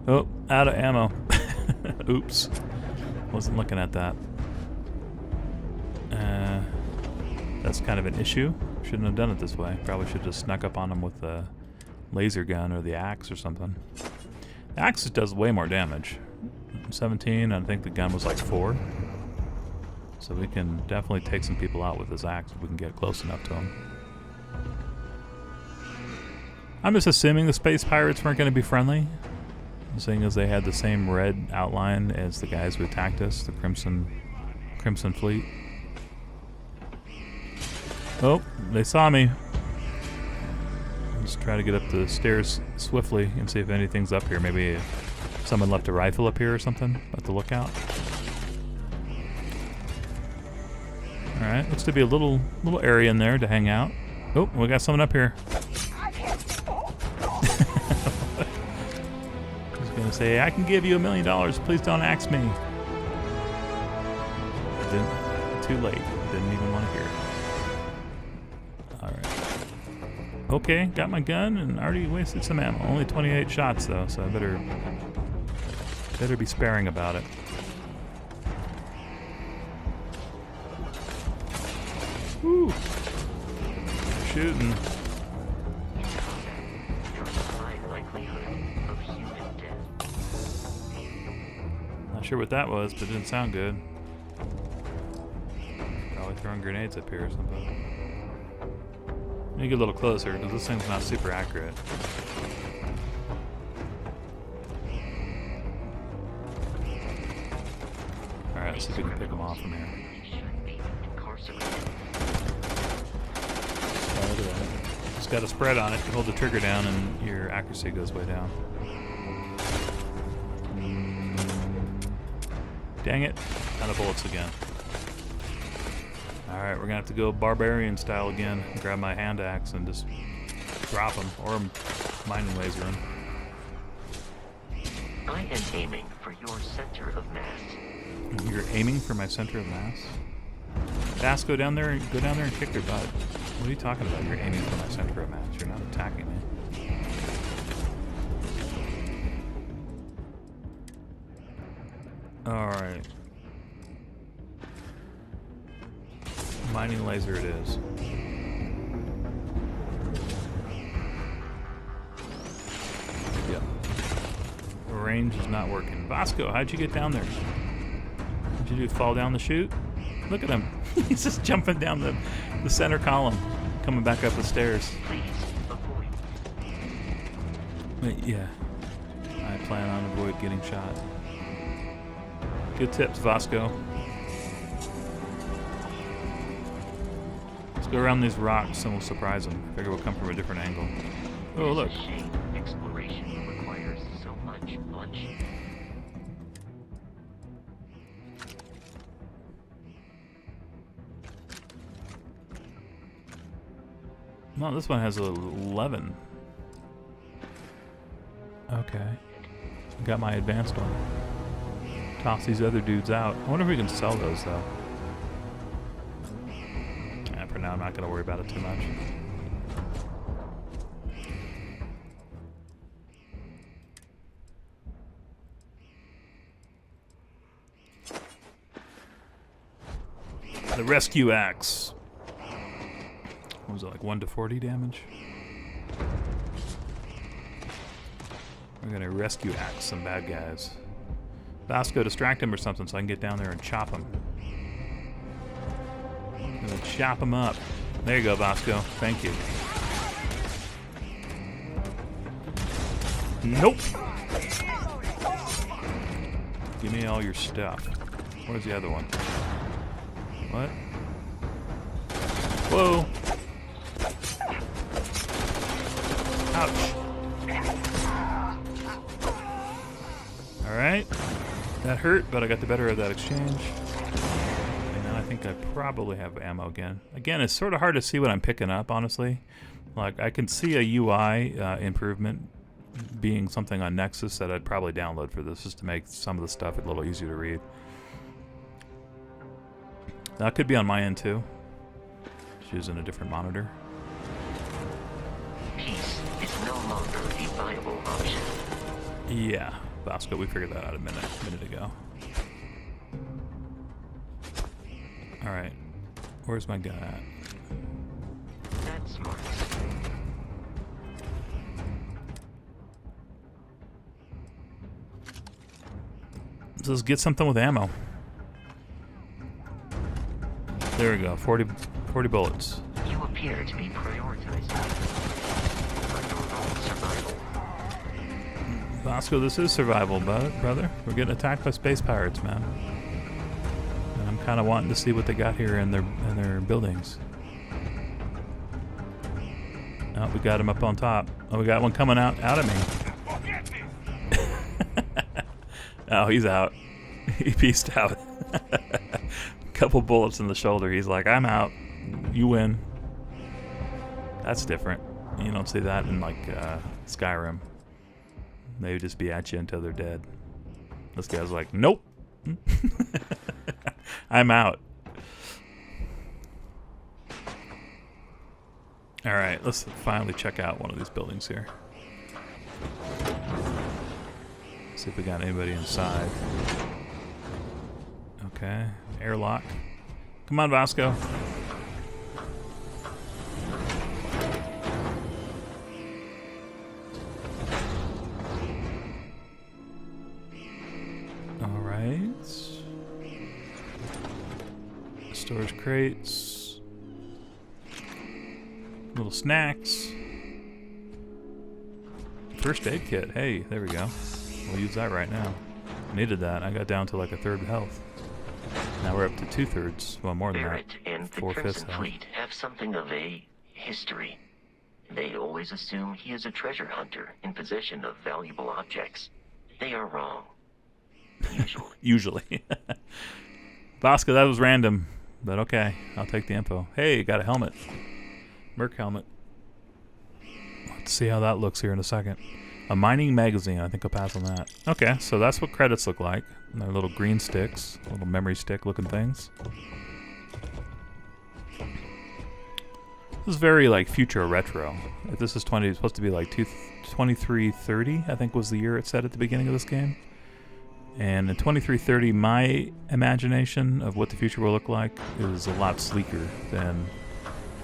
Oh, out of ammo. Oops. Wasn't looking at that. That's kind of an issue. Shouldn't have done it this way. Probably should have just snuck up on him with the laser gun or the axe or something. The axe does way more damage. 17, I think the gun was like 4. So we can definitely take some people out with this axe if we can get close enough to them. I'm just assuming the space pirates weren't going to be friendly, seeing as they had the same red outline as the guys who attacked us, the Crimson Fleet. Oh, they saw me. Let's try to get up the stairs swiftly and see if anything's up here. Maybe someone left a rifle up here or something at the lookout. Alright, looks to be a little area in there to hang out. Oh, we got someone up here. I was gonna say, I can give you $1 million, please don't axe me. Too late, didn't even want to hear it. Alright. Okay, got my gun and already wasted some ammo. Only 28 shots though, so I better be sparing about it. Woo! Shooting. Not sure what that was, but it didn't sound good. Probably throwing grenades up here or something. Let me get a little closer, because this thing's not super accurate. Alright, let's see if we can pick them off from here. Oh, look at that. It's got a spread on it. You hold the trigger down and your accuracy goes way down. Dang it. Out of bullets again. Alright, we're gonna have to go barbarian style again. Grab my hand axe and just drop them. Or mining laser them. I am aiming for your center of mass. You're aiming for my center of mass? Vasco, down there and go down there and kick their butt. What are you talking about? You're aiming for my center of mass. You're not attacking me. Alright. Mining laser it is. Yep. The range is not working. Vasco, how'd you get down there? Did you do fall down the chute? Look at him. He's just jumping down the center column, coming back up the stairs. But yeah, I plan on avoid getting shot. Good tips, Vasco. Let's go around these rocks and we'll surprise them. Figure we'll come from a different angle. Oh, look. Exploration requires so much lunch. No, this one has a 11. Okay. Got my advanced one. Toss these other dudes out. I wonder if we can sell those, though. Yeah, for now, I'm not going to worry about it too much. The rescue axe. What was it, like 1 to 40 damage? We're gonna rescue axe some bad guys. Vasco, distract him or something so I can get down there and chop him. I'm gonna chop him up. There you go, Vasco. Thank you. Nope. Give me all your stuff. Where's the other one? What? Whoa. Ouch. Alright. That hurt, but I got the better of that exchange. And now I think I probably have ammo again. Again, it's sort of hard to see what I'm picking up, honestly. Like, I can see a UI improvement being something on Nexus that I'd probably download for this, just to make some of the stuff a little easier to read. That could be on my end, too. Just using a different monitor. Peace is no longer a viable option. Yeah, Vasco, we figured that out a minute ago. Alright. Where's my gun at? That's smart. So let's get something with ammo. There we go, 40 bullets. You appear to be prioritizing your own survival. Vasco, this is survival, brother. We're getting attacked by space pirates, man. And I'm kind of wanting to see what they got here in their buildings. Oh, we got him up on top. Oh, we got one coming out of me. Oh, he's out. He pieced out. Couple bullets in the shoulder. He's like, I'm out. You win. That's different. You don't see that in like Skyrim. They would just be at you until they're dead. This guy's like, nope. I'm out. Alright, let's finally check out one of these buildings here. See if we got anybody inside. Okay, airlock. Come on, Vasco. Alright. Storage crates. Little snacks. First aid kit. Hey, there we go. We'll use that right now. I needed that. I got down to like a third health. Now we're up to 2/3. Well, more than Barrett that. and the 4/5 Crimson health. Fleet have something of a history. They always assume he is a treasure hunter in possession of valuable objects. They are wrong. Usually. Usually. Vasco, that was random. But okay, I'll take the info. Hey, got a helmet. Merc helmet. Let's see how that looks here in a second. A mining magazine. I think I'll pass on that. Okay, so that's what credits look like. And they're little green sticks. Little memory stick looking things. This is very like future retro. If this is supposed to be like 2330, I think was the year it said at the beginning of this game. And in 2330, my imagination of what the future will look like is a lot sleeker than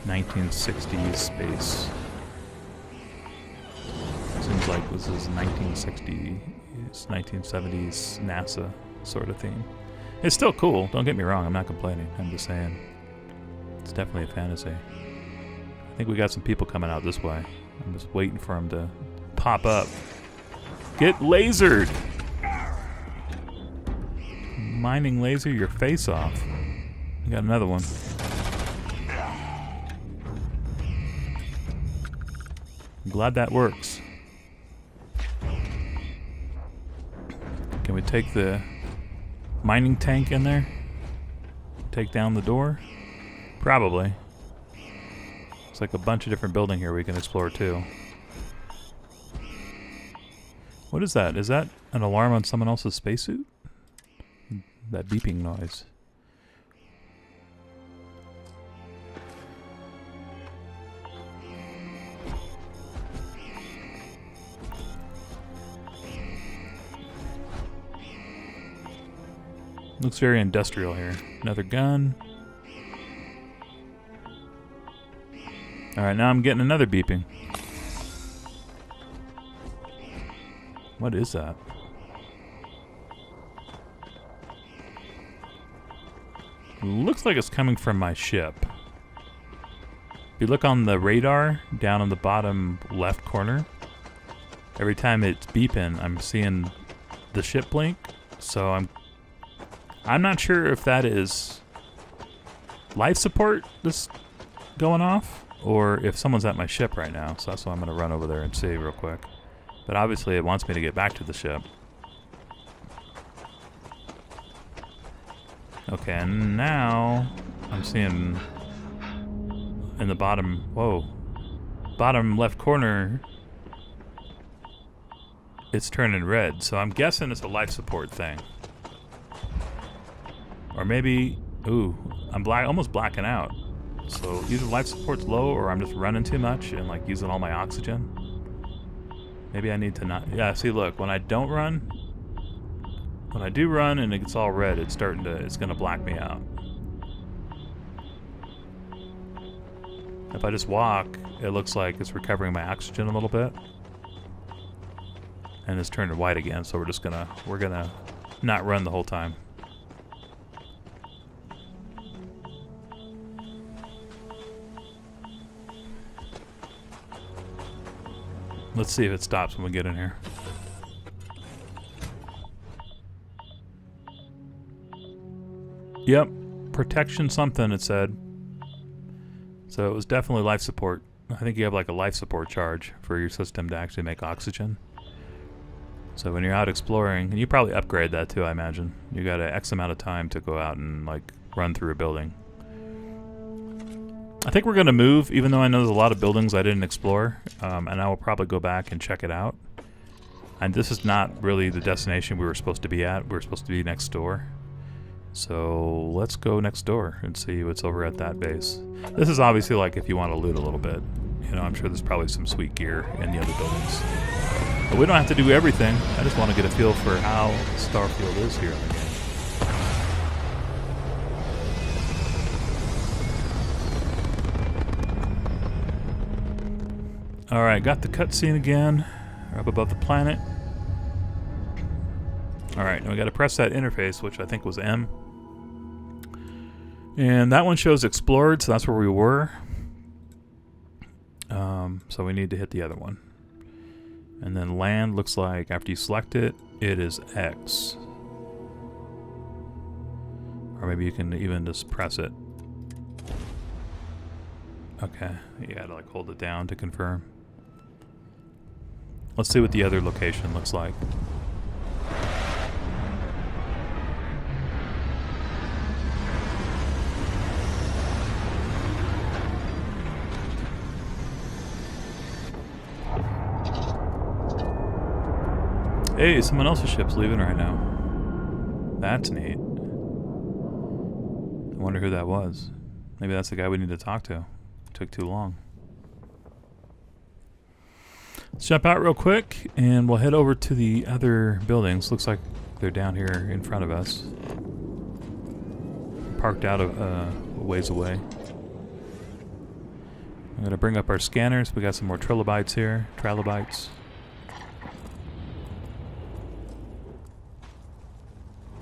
1960s space. Seems like this is 1960s, 1970s NASA sort of theme. It's still cool, don't get me wrong, I'm not complaining. I'm just saying it's definitely a fantasy. I think we got some people coming out this way. I'm just waiting for them to pop up. Get lasered! Mining laser your face off. You got another one. I'm glad that works. Can we take the mining tank in there? Take down the door? Probably. It's like a bunch of different building here we can explore too. What is that? Is that an alarm on someone else's spacesuit? That beeping noise. Looks very industrial here. Another gun. Alright, now I'm getting another beeping. What is that? Looks like it's coming from my ship. If you look on the radar down on the bottom left corner, every time it's beeping, I'm seeing the ship blink. So I'm not sure if that is life support that's going off or if someone's at my ship right now. So that's why I'm going to run over there and see real quick. But obviously it wants me to get back to the ship. Okay, and now I'm seeing in the bottom left corner, it's turning red. So I'm guessing it's a life support thing. Or maybe, ooh, I'm almost blacking out. So either life support's low or I'm just running too much and like using all my oxygen. Maybe I need to not, yeah, see look, when I don't run, when I do run and it gets all red, it's gonna black me out. If I just walk, it looks like it's recovering my oxygen a little bit. And it's turning white again, so we're gonna not run the whole time. Let's see if it stops when we get in here. Yep, protection something it said. So it was definitely life support. I think you have like a life support charge for your system to actually make oxygen. So when you're out exploring, and you probably upgrade that too, I imagine. You got an X amount of time to go out and like run through a building. I think we're going to move, even though I know there's a lot of buildings I didn't explore, and I will probably go back and check it out. And this is not really the destination we were supposed to be at. We were supposed to be next door. So let's go next door and see what's over at that base. This is obviously like if you want to loot a little bit. You know, I'm sure there's probably some sweet gear in the other buildings. But we don't have to do everything. I just want to get a feel for how Starfield is here in the game. Alright, got the cutscene again. We're up above the planet. Alright, now we gotta press that interface, which I think was M. And that one shows explored, so that's where we were. So we need to hit the other one. And then land looks like, after you select it, it is X. Or maybe you can even just press it. Okay, you gotta like hold it down to confirm. Let's see what the other location looks like. Hey, someone else's ship's leaving right now. That's neat. I wonder who that was. Maybe that's the guy we need to talk to. Took too long. Let's jump out real quick, and we'll head over to the other buildings. Looks like they're down here in front of us. Parked out a ways away. I'm going to bring up our scanners. We got some more trilobites here. Trilobites.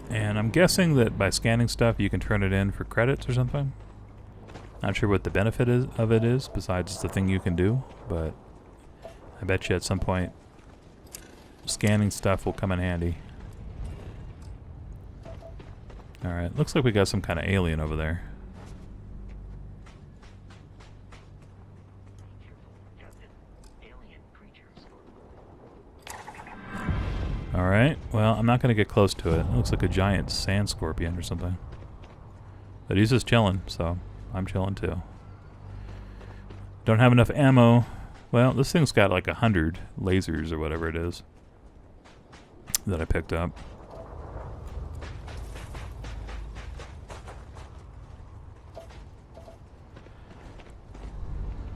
And I'm guessing that by scanning stuff, you can turn it in for credits or something. Not sure what the benefit of it is, besides it's the thing you can do, but I bet you at some point scanning stuff will come in handy. Alright, looks like we got some kind of alien over there. Alright, well, I'm not going to get close to it. It looks like a giant sand scorpion or something. But he's just chilling, so I'm chilling too. Don't have enough ammo. Well, this thing's got like 100 lasers or whatever it is that I picked up.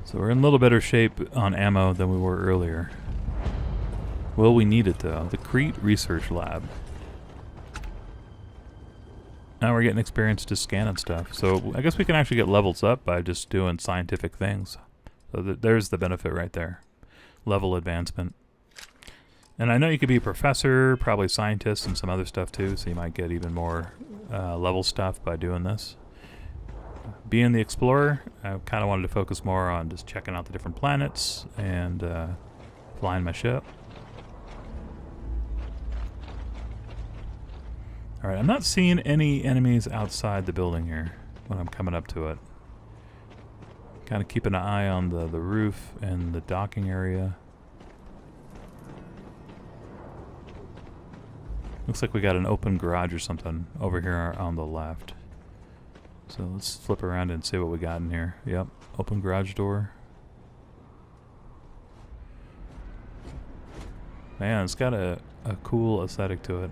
So we're in a little better shape on ammo than we were earlier. Well, we need it though. The Crete Research Lab. Now we're getting experience just scanning stuff. So I guess we can actually get levels up by just doing scientific things. So there's the benefit right there. Level advancement. And I know you could be a professor, probably scientist, and some other stuff too. So you might get even more level stuff by doing this. Being the explorer, I kind of wanted to focus more on just checking out the different planets and flying my ship. Alright, I'm not seeing any enemies outside the building here when I'm coming up to it. Kind of keeping an eye on the roof and the docking area. Looks like we got an open garage or something over here on the left. So let's flip around and see what we got in here. Yep, open garage door. Man, it's got a cool aesthetic to it.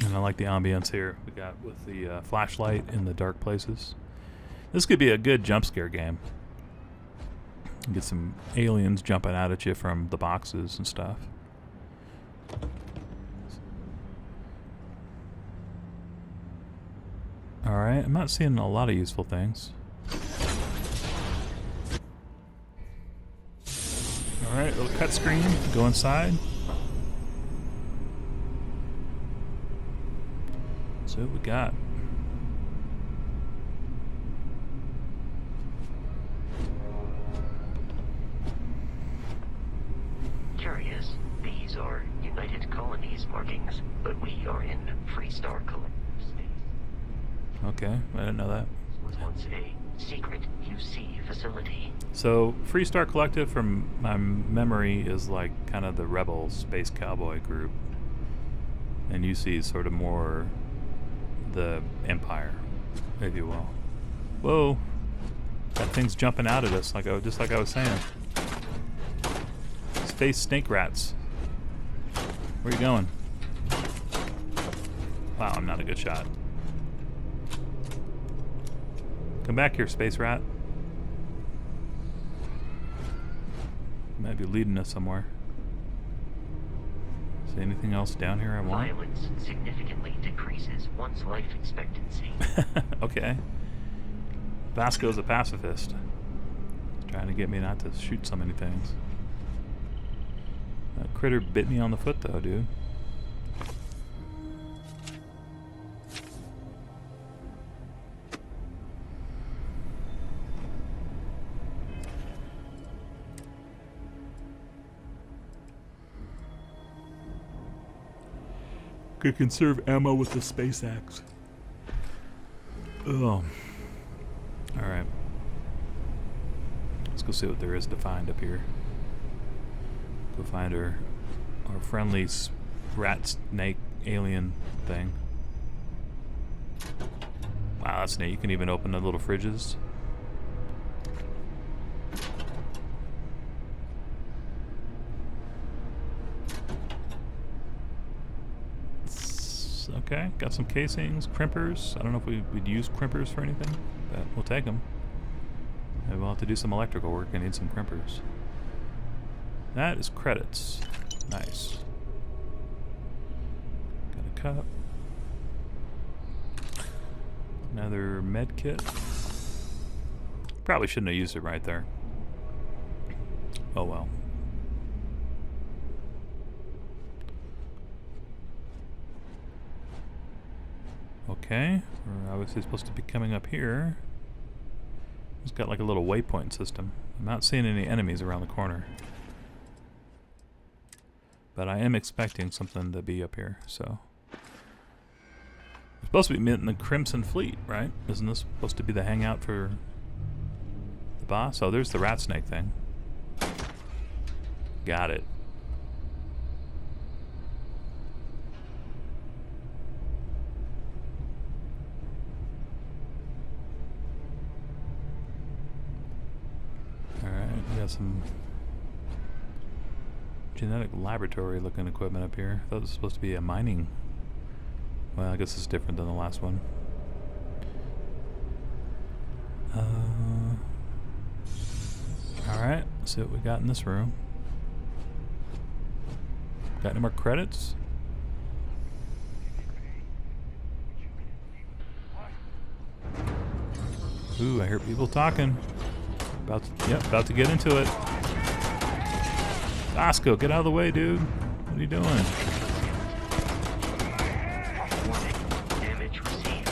And I like the ambience here we got with the flashlight in the dark places. This could be a good jump scare game. Get some aliens jumping out at you from the boxes and stuff. Alright, I'm not seeing a lot of useful things. Alright, little cut screen. Go inside. So what we got? Curious. These are United Colonies markings, but we are in Freestar Collective space. Okay, I didn't know that. This was once a secret UC facility. So, Freestar Collective, from my memory, is like kind of the rebel space cowboy group. And UC is sort of more the Empire, if you will. Whoa! That thing's jumping out at us, just like I was saying. Space snake rats. Where are you going? Wow, I'm not a good shot. Come back here, space rat. Might be leading us somewhere. See anything else down here I want? Violence significantly decreases one's life expectancy. Okay. Vasco's a pacifist. He's trying to get me not to shoot so many things. That critter bit me on the foot though, dude. Could conserve ammo with the space axe. Oh. Alright. Let's go see what there is to find up here. Go find our friendly rat snake alien thing. Wow, that's neat. You can even open the little fridges. Okay, got some casings, crimpers. I don't know if we'd use crimpers for anything, but we'll take them. Maybe we'll have to do some electrical work. I need some crimpers. That is credits. Nice. Got a cup. Another med kit. Probably shouldn't have used it right there. Oh well. Okay, we're obviously supposed to be coming up here. It's got like a little waypoint system. I'm not seeing any enemies around the corner. But I am expecting something to be up here, so. We're supposed to be meeting the Crimson Fleet, right? Isn't this supposed to be the hangout for the boss? Oh, there's the rat snake thing. Got it. Alright, we got some genetic laboratory looking equipment up here. I thought it was supposed to be a mining. Well, I guess it's different than the last one. Alright, let's see what we got in this room. Got any more credits? Ooh, I hear people talking. About to get into it. Bosco, get out of the way, dude. What are you doing? Damage received.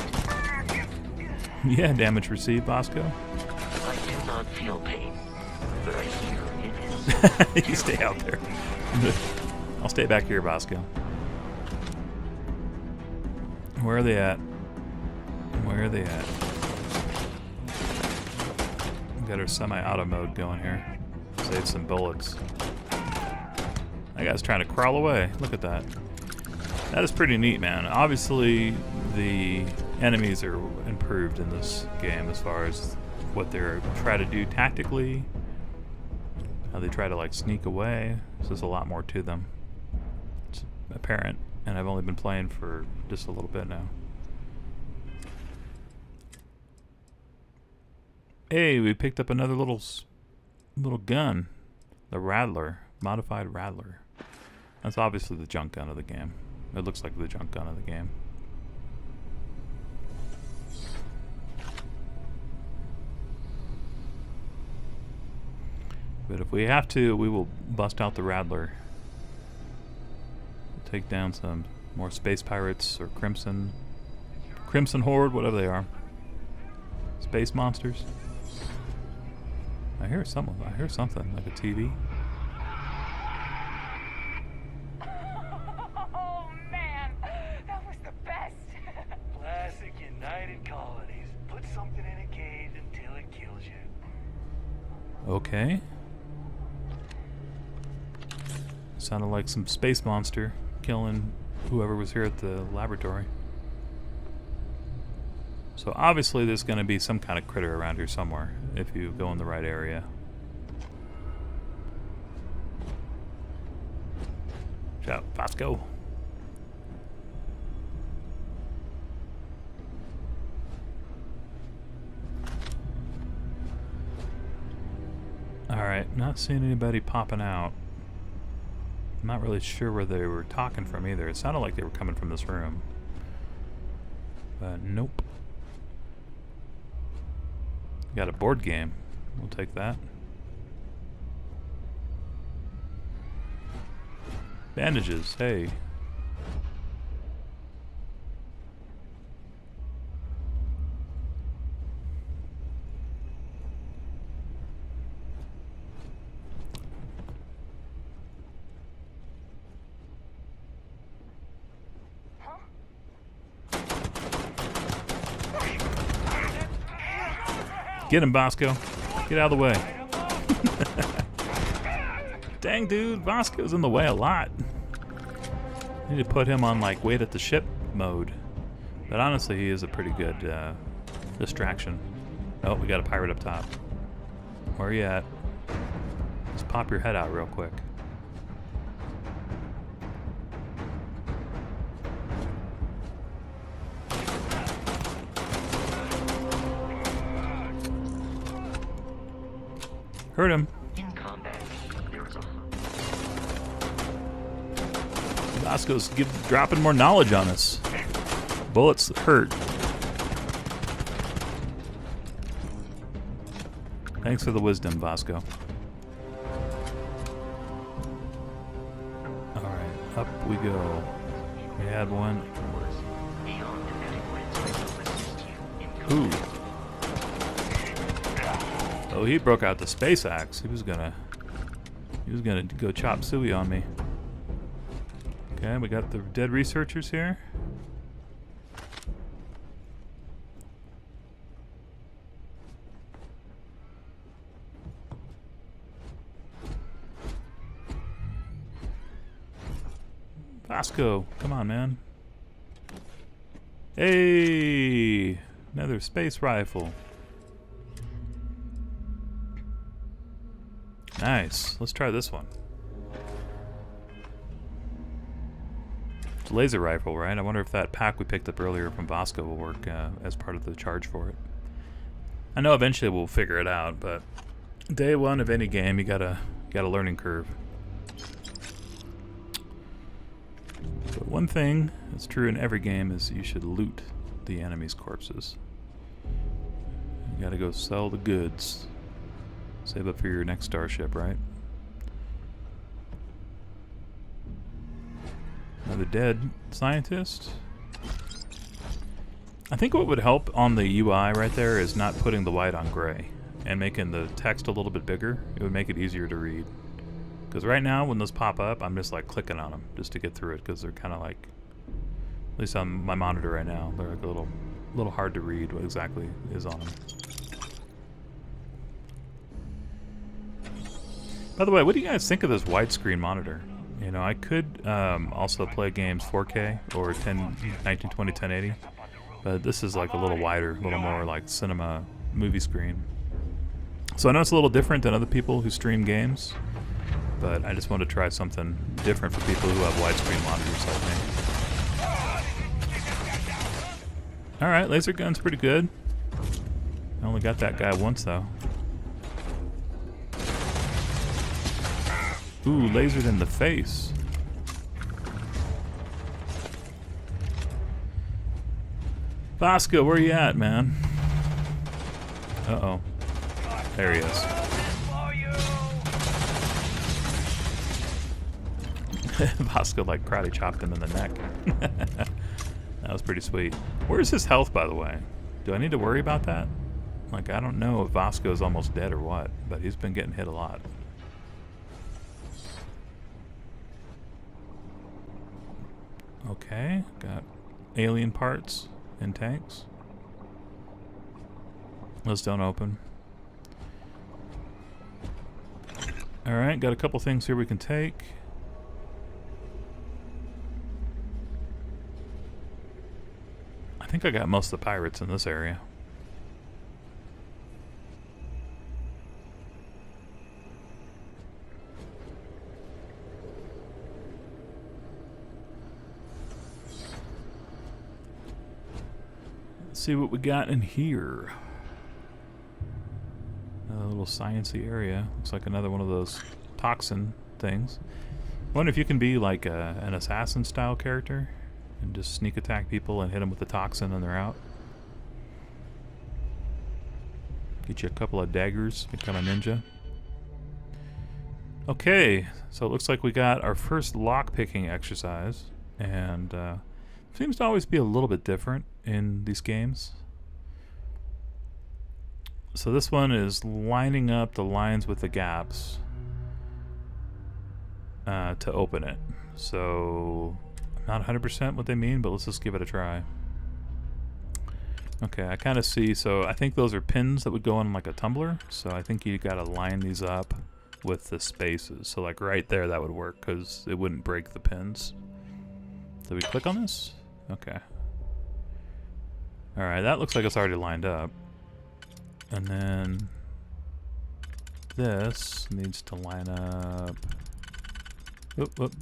Yeah, damage received, Bosco. I do not feel pain, but I hear it is. You stay out there. I'll stay back here, Bosco. Where are they at? Where are they at? Got our semi-auto mode going here. Save some bullets. That guy's trying to crawl away. Look at that. That is pretty neat, man. Obviously, the enemies are improved in this game as far as what they're trying to do tactically. How they try to like sneak away. So there's a lot more to them. It's apparent, and I've only been playing for just a little bit now. Hey, we picked up another little gun. The Rattler. Modified Rattler. That's obviously the junk gun of the game. It looks like the junk gun of the game. But if we have to, we will bust out the Rattler. Take down some more space pirates or Crimson Horde, whatever they are. Space monsters. I hear something like a TV. Oh man, that was the best. Classic United Colonies. Put something in a cage until it kills you. Okay. Sounded like some space monster killing whoever was here at the laboratory. So obviously there's going to be some kind of critter around here somewhere if you go in the right area. Watch out, Bosco. Alright, not seeing anybody popping out. I'm not really sure where they were talking from either. It sounded like they were coming from this room. But nope. Got a board game. We'll take that. Bandages, hey. Get him, Bosco. Get out of the way. Dang, dude. Bosco's in the way a lot. Need to put him on, like, wait at the ship mode. But honestly, he is a pretty good distraction. Oh, we got a pirate up top. Where are you at? Just pop your head out real quick. Hurt him. In combat, there is a Vasco's dropping more knowledge on us. Bullets hurt. Thanks for the wisdom, Vasco. Alright, up we go. We had one. Ooh. Oh, he broke out the space axe. He was gonna go chop suey on me. Okay, we got the dead researchers here. Vasco, come on, man. Hey, another space rifle. Nice. Let's try this one. It's a laser rifle, right? I wonder if that pack we picked up earlier from Vasco will work as part of the charge for it. I know eventually we'll figure it out, but day one of any game, you got a learning curve. But one thing that's true in every game is you should loot the enemy's corpses. You gotta go sell the goods. Save up for your next starship, right? Another dead scientist. I think what would help on the UI right there is not putting the white on gray and making the text a little bit bigger. It would make it easier to read. Because right now, when those pop up, I'm just like clicking on them just to get through it because they're kind of like, at least on my monitor right now, they're like a little hard to read what exactly is on them. By the way, what do you guys think of this widescreen monitor? You know, I could also play games 4K or 1920 1080, but this is like a little wider, a little more like cinema movie screen. So I know it's a little different than other people who stream games, but I just want to try something different for people who have widescreen monitors like me. Alright, laser gun's pretty good. I only got that guy once though. Ooh, lasered in the face. Vasco, where you at, man? Uh-oh. There he is. Vasco like karate chopped him in the neck. That was pretty sweet. Where's his health, by the way? Do I need to worry about that? Like, I don't know if Vasco's almost dead or what, but he's been getting hit a lot. Okay, got alien parts and tanks. Those don't open. Alright, got a couple things here we can take. I think I got most of the pirates in this area. Let's see what we got in here. Another little sciencey area. Looks like another one of those toxin things. I wonder if you can be like an assassin style character and just sneak attack people and hit them with the toxin and they're out. Get you a couple of daggers, become a ninja. Okay, so it looks like we got our first lock-picking exercise, and seems to always be a little bit different in these games. So this one is lining up the lines with the gaps to open it. So I'm not 100% what they mean, but let's just give it a try. Okay, I kind of see, so I think those are pins that would go in like a tumbler, so I think you gotta line these up with the spaces. So like right there that would work because it wouldn't break the pins. So we click on this? Okay. Alright, that looks like it's already lined up. And then this needs to line up. Oop, oop.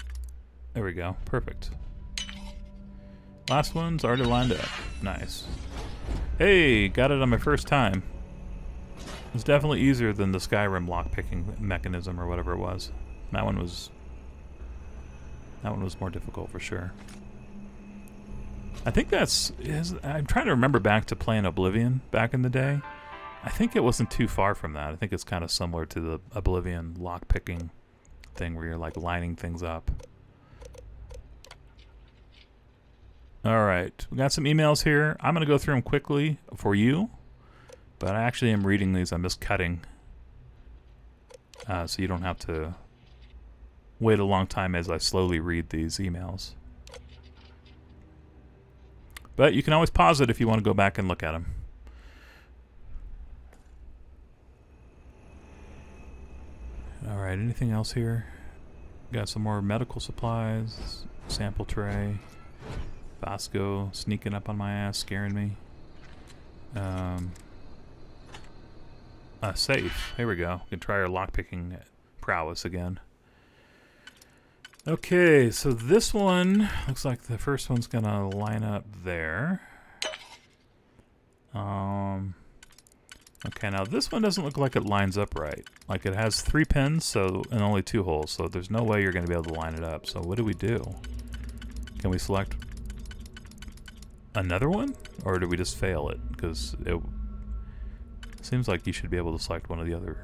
There we go. Perfect. Last one's already lined up. Nice. Hey, got it on my first time. It's definitely easier than the Skyrim lock-picking mechanism or whatever it was. That one was more difficult for sure. I think I'm trying to remember back to playing Oblivion back in the day. I think it wasn't too far from that. I think it's kind of similar to the Oblivion lock-picking thing where you're like lining things up. Alright, we got some emails here. I'm going to go through them quickly for you. But I actually am reading these. I'm just cutting. So you don't have to wait a long time as I slowly read these emails. But you can always pause it if you want to go back and look at them. Alright, anything else here? Got some more medical supplies. Sample tray. Vasco sneaking up on my ass, scaring me. Safe. Here we go. We can try our lockpicking prowess again. Okay, so this one looks like the first one's gonna line up there. Okay, now this one doesn't look like it lines up right. Like it has 3 pins, and only 2 holes, so there's no way you're gonna be able to line it up. So what do we do? Can we select another one, or do we just fail it? Because it seems like you should be able to select one or the other.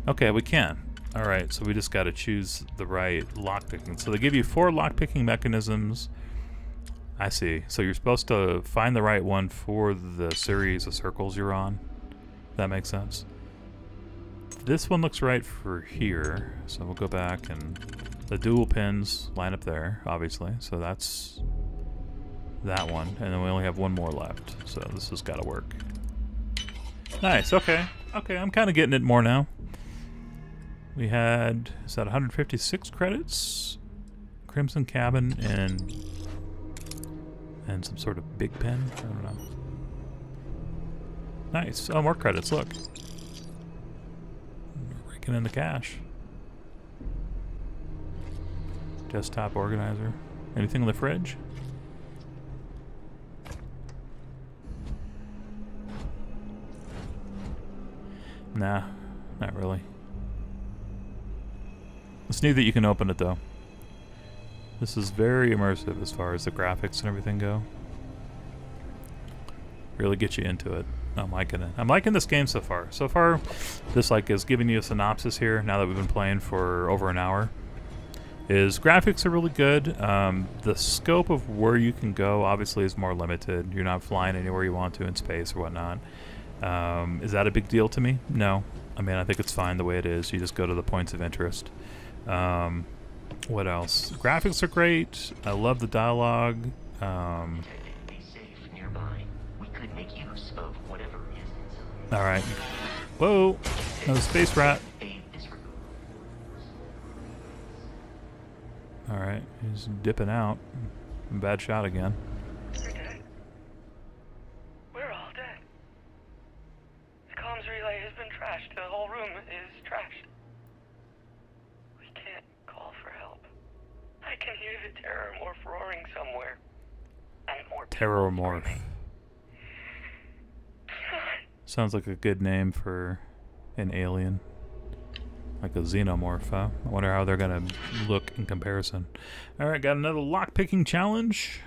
Okay, we can. Alright, so we just got to choose the right lockpicking. So they give you 4 lockpicking mechanisms. I see. So you're supposed to find the right one for the series of circles you're on. That makes sense. This one looks right for here. So we'll go back and the dual pins line up there, obviously. So that's that one. And then we only have one more left. So this has got to work. Nice, okay. Okay, I'm kind of getting it more now. We had, is that 156 credits? Crimson Cabin and some sort of big pen? I don't know. Nice. Oh, more credits, look. Raking in the cash. Desktop organizer. Anything in the fridge? Nah, not really. It's neat that you can open it though. This is very immersive as far as the graphics and everything go. Really get you into it. I'm liking it. I'm liking this game so far. So far, this is giving you a synopsis here, now that we've been playing for over an hour. Graphics are really good. The scope of where you can go obviously is more limited. You're not flying anywhere you want to in space or whatnot. Is that a big deal to me? No. I mean, I think it's fine the way it is. You just go to the points of interest. What else? Graphics are great. I love the dialogue. Be safe nearby. We could make use of whatever is inside. Alright. Whoa! Another space rat. Alright, he's dipping out. Bad shot again. We're dead. We're all dead. The comms relay has been trashed. The whole room is trashed. We can't call for help. I can hear the terror morph roaring somewhere. And more Terror morph. Sounds like a good name for an alien. Like a xenomorph, huh? I wonder how they're gonna look in comparison. Alright, got another lockpicking challenge.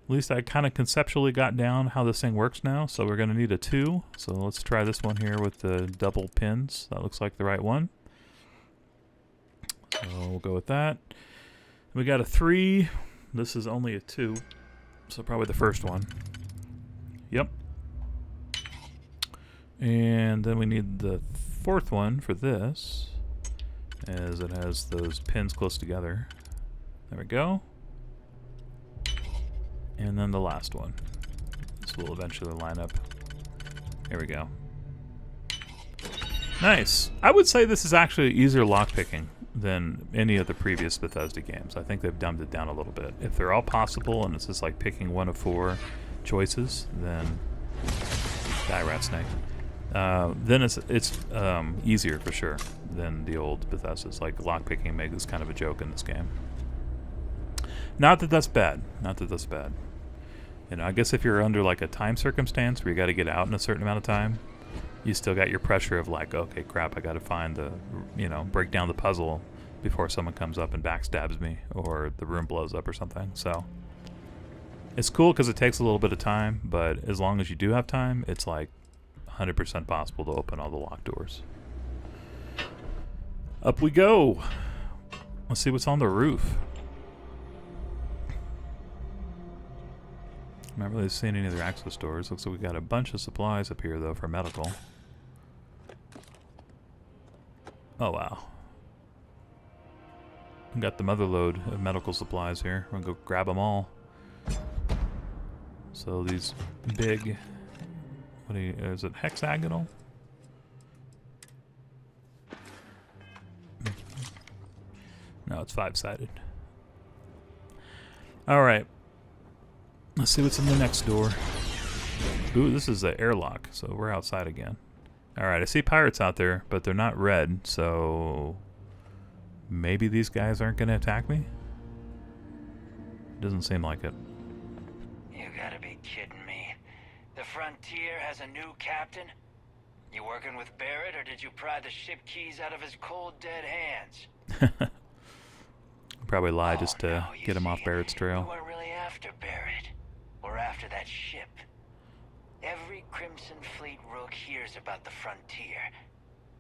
At least I kind of conceptually got down how this thing works now. So we're gonna need a 2. So let's try this one here with the double pins. That looks like the right one. So we'll go with that. We got a 3. This is only a 2. So probably the first one. Yep. And then we need the 4th one for this, as it has those pins close together. There we go. And then the last one. This will eventually line up. Here we go. Nice. I would say this is actually easier lockpicking than any of the previous Bethesda games. I think they've dumbed it down a little bit. If they're all possible and it's just like picking one of 4 choices, then die, rat snake. Then it's easier for sure than the old Bethesda's. Like lockpicking makes kind of a joke in this game. Not that that's bad. Not that that's bad. You know, I guess if you're under like a time circumstance where you got to get out in a certain amount of time, you still got your pressure of like, okay, crap, I got to find the, you know, break down the puzzle before someone comes up and backstabs me or the room blows up or something. So it's cool because it takes a little bit of time, but as long as you do have time, it's like 100% possible to open all the locked doors. Up we go. Let's see what's on the roof. I'm not really seeing any other access doors. Looks like we got a bunch of supplies up here, though, for medical. Oh, wow. We got the mother load of medical supplies here. We're gonna go grab them all. So these big... What do you... Is it hexagonal? No, it's 5-sided. Alright. Let's see what's in the next door. Ooh, this is the airlock, so we're outside again. Alright, I see pirates out there, but they're not red, so... Maybe these guys aren't going to attack me? Doesn't seem like it. You gotta be kidding me. The Frontier has a new captain? You working with Barrett, or did you pry the ship keys out of his cold, dead hands? Probably lie just to no, get him off Barrett's We trail. weren't really after Barrett. We're after that ship. Every Crimson Fleet rook hears about the Frontier.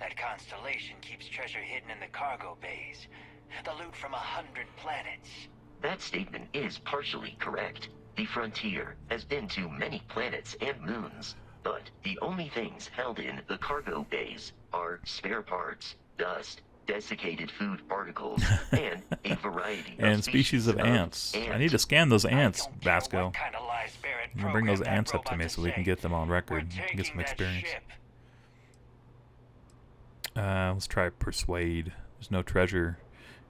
That constellation keeps treasure hidden in the cargo bays. The loot from 100 planets. That statement is partially correct. The Frontier has been to many planets and moons, but the only things held in the cargo bays are spare parts, dust, desiccated food particles, and a variety And of species of ants. I need to scan those ants, Vasco. You can bring those ants up to me so we can get them on record and get some experience. Let's try Persuade. There's no treasure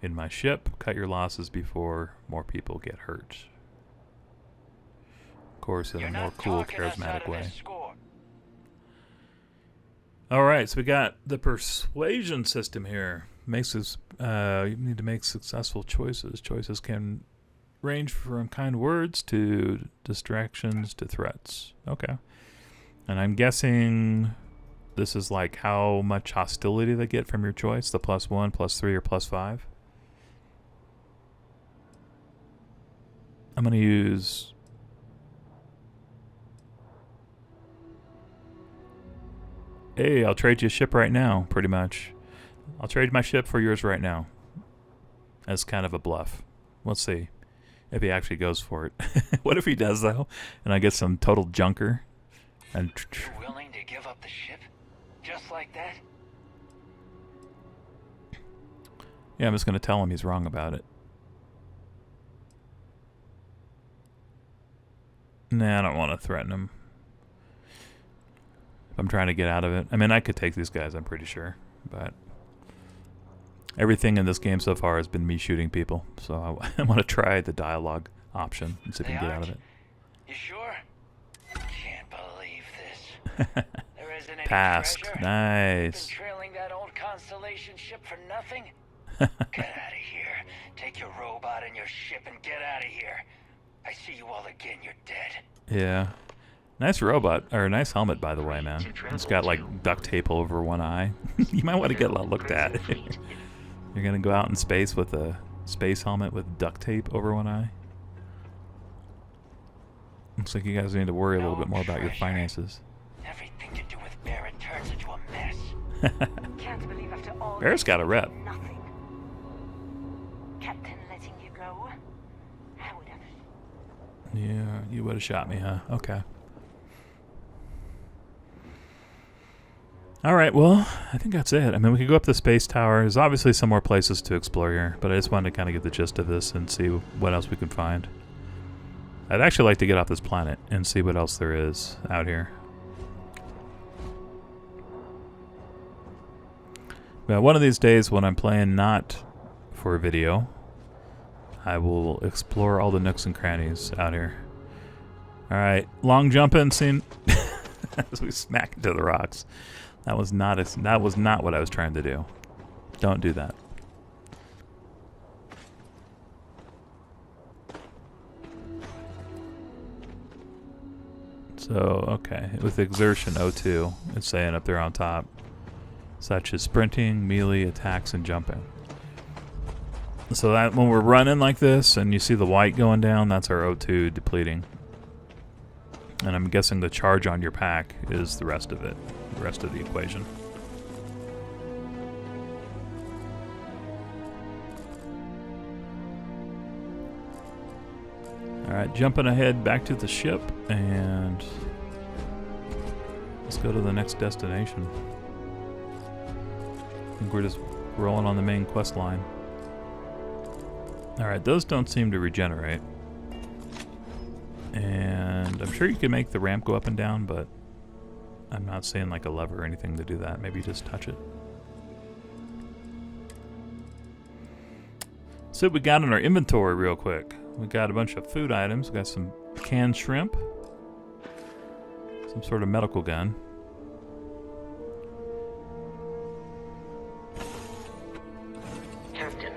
in my ship. Cut your losses before more people get hurt. Of course, in a more cool, charismatic way. Alright, so we got the persuasion system here. Makes us, you need to make successful choices. Choices can range from kind words to distractions to threats. Okay. And I'm guessing this is like how much hostility they get from your choice. The +1, +3, or +5. I'm going to use... Hey, I'll trade you a ship right now, pretty much. I'll trade my ship for yours right now. As kind of a bluff. Let's see if he actually goes for it. What if he does, though? And I get some total junker? And You're willing to give up the ship? Just like that? yeah, I'm just going to tell him he's wrong about it. Nah, I don't want to threaten him. If I'm trying to get out of it. I mean, I could take these guys, I'm pretty sure. But everything in this game so far has been me shooting people. So I want to try the dialogue option and see if we can get out of it. You sure? Can't believe this. There isn't any Passed. treasure? Nice. Been trailing that old Constellation ship for nothing? Get out of here. Take your robot and your ship and get out of here. I see you all again, you're dead. Yeah. Nice robot, or nice helmet, by the way, man. It's got like duct tape over one eye. You might want to get looked at. You're gonna go out in space with a space helmet with duct tape over one eye. Looks like you guys need to worry a little bit more about your finances. Everything to do with Barrett turns into a mess. Can't believe after all Barrett's got a rep. nothing. Captain letting you go? I would have. Yeah, you would have shot me, huh? Okay. Alright, well, I think that's it. I mean, we could go up the space tower. There's obviously some more places to explore here, but I just wanted to kind of get the gist of this and see what else we can find. I'd actually like to get off this planet and see what else there is out here. But one of these days when I'm playing not for a video, I will explore all the nooks and crannies out here. Alright, long jumping scene as we smack into the rocks. That was not what I was trying to do. Don't do that. So, okay, with exertion O2, it's saying up there on top, such as sprinting, melee, attacks, and jumping. So that when we're running like this and you see the white going down, that's our O2 depleting. And I'm guessing the charge on your pack is the rest of it, the rest of the equation. Alright, jumping ahead back to the ship, and let's go to the next destination. I think we're just rolling on the main quest line. Alright, those don't seem to regenerate. And I'm sure you can make the ramp go up and down, but I'm not seeing like a lever or anything to do that. Maybe just touch it. So what we got in our inventory real quick. We got a bunch of food items. We got some canned shrimp. Some sort of medical gun. Captain,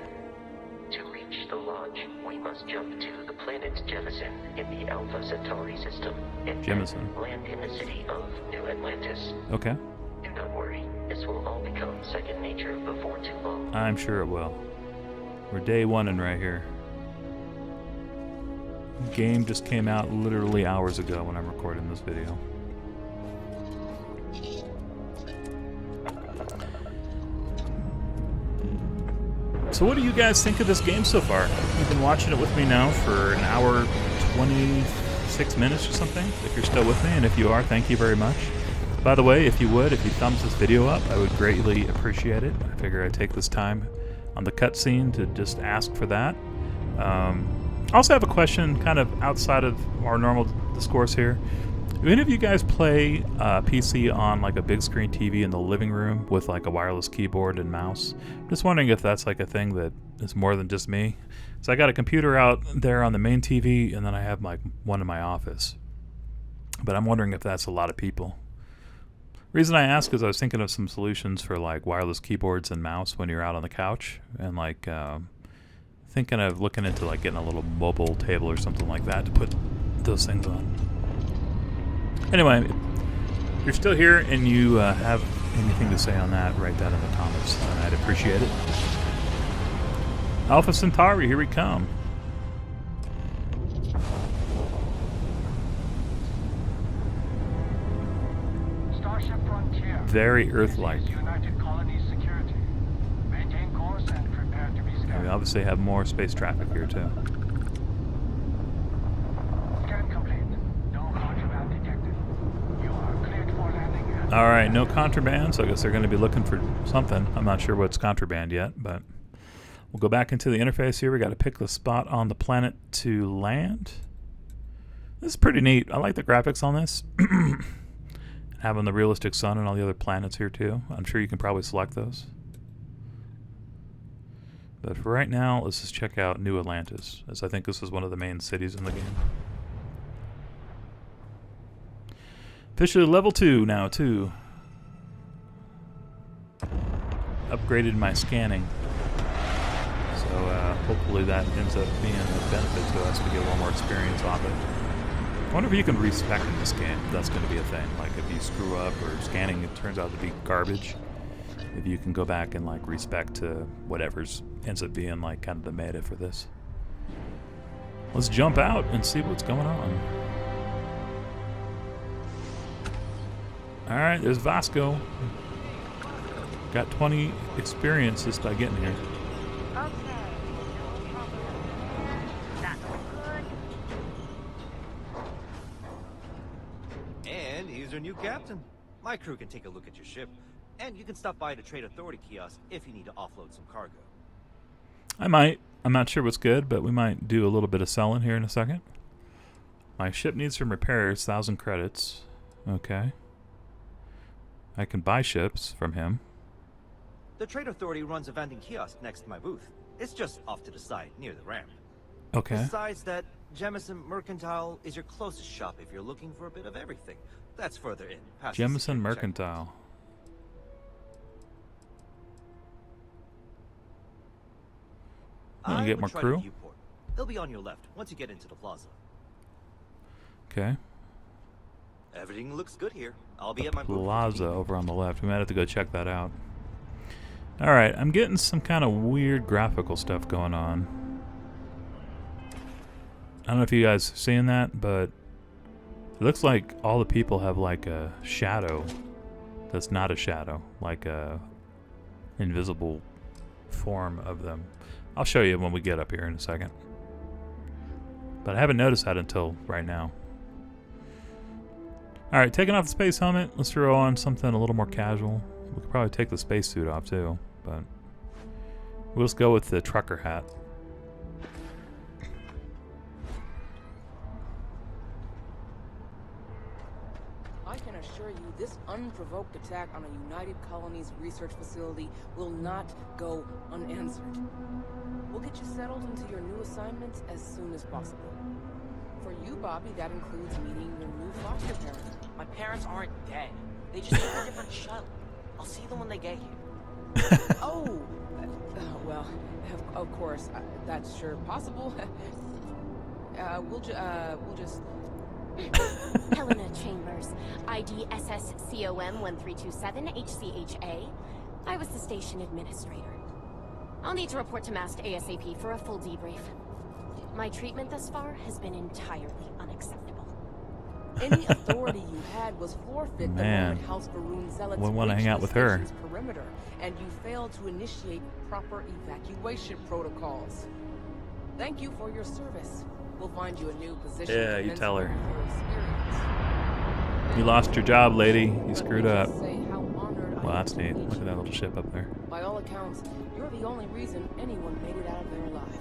to reach the lodge, we must jump to the planet Jemison in the Alpha Centauri system and Jemison. land in the city of New Atlantis. Okay. Do not worry, this will all become second nature before too long. I'm sure it will. We're day one and right here. Game just came out literally hours ago when I'm recording this video. So what do you guys think of this game so far? You've been watching it with me now for an hour 26 minutes or something, if you're still with me, and if you are, thank you very much. By the way, if you thumbs this video up, I would greatly appreciate it. I figure I'd take this time on the cutscene to just ask for that. I also have a question kind of outside of our normal discourse here. Do any of you guys play PC on like a big screen TV in the living room with like a wireless keyboard and mouse? I'm just wondering if that's like a thing that is more than just me. So I got a computer out there on the main TV, and then I have like one in my office. But I'm wondering if that's a lot of people. Reason I ask is I was thinking of some solutions for like wireless keyboards and mouse when you're out on the couch, and like thinking of looking into like getting a little mobile table or something like that to put those things on. Anyway, if you're still here and you have anything to say on that, write that in the comments, and I'd appreciate it. Alpha Centauri, here we come. Starship Frontier. Very Earth-like. United Colonies security. Maintain course and prepare to be And we scanned. obviously have more space traffic here too. Scan complete. No contraband detected. You are cleared for landing. All right, no contraband, so I guess they're going to be looking for something. I'm not sure what's contraband yet, but we'll go back into the interface here. We got to pick the spot on the planet to land. This is pretty neat. I like the graphics on this. Having the realistic sun and all the other planets here too. I'm sure you can probably select those. But for right now, let's just check out New Atlantis, as I think this is one of the main cities in the game. Officially level 2 now, too. Upgraded my scanning. So hopefully that ends up being a benefit to us. We get a little more experience off it. I wonder if you can respec in this game. That's going to be a thing. Like if you screw up or scanning it turns out to be garbage, if you can go back and like respec to whatever's ends up being like kind of the meta for this. Let's jump out and see what's going on. Alright, there's Vasco. Got 20 experience just by getting here. And he's our new captain. My crew can take a look at your ship, and you can stop by the Trade Authority kiosk if you need to offload some cargo. I might. I'm not sure what's good, but we might do a little bit of selling here in a second. My ship needs some repairs, 1,000 credits. Okay. I can buy ships from him. The Trade Authority runs a vending kiosk next to my booth. It's just off to the side, near the ramp. Okay. Besides that, Jemison Mercantile is your closest shop if you're looking for a bit of everything. That's further in. past the Jemison security Mercantile. checkpoint. Want to get would more try crew? the viewport. They'll be on your left once you get into the plaza. Okay. Everything looks good here. I'll be at my booth. Plaza over on the left. We might have to go check that out. Alright, I'm getting some kind of weird graphical stuff going on. I don't know if you guys are seeing that, but it looks like all the people have like a shadow that's not a shadow, like a invisible form of them. I'll show you when we get up here in a second. But I haven't noticed that until right now. Alright, taking off the space helmet, let's throw on something a little more casual. We could probably take the spacesuit off too, but we'll just go with the trucker hat. I can assure you this unprovoked attack on a United Colonies research facility will not go unanswered. We'll get you settled into your new assignments as soon as possible. For you, Bobby, that includes meeting your new foster parents. My parents aren't dead. They just took a different shuttle. I'll see them when they get here. Oh, well, of course, that's sure possible. We'll just... Helena Chambers, ID SSCOM 1327 HCHA. I was the station administrator. I'll need to report to MAST ASAP for a full debrief. My treatment thus far has been entirely unacceptable. Any authority you had was forfeit. Man, the moment House Varun zealots wouldn't want to hang out with her. Perimeter, and you failed to initiate proper evacuation protocols. Thank you for your service. We'll find you a new position. Yeah, you tell her. You lost your job, lady. You screwed up. Well, that's neat. Look at that little ship up there. By all accounts, you're the only reason anyone made it out of there alive.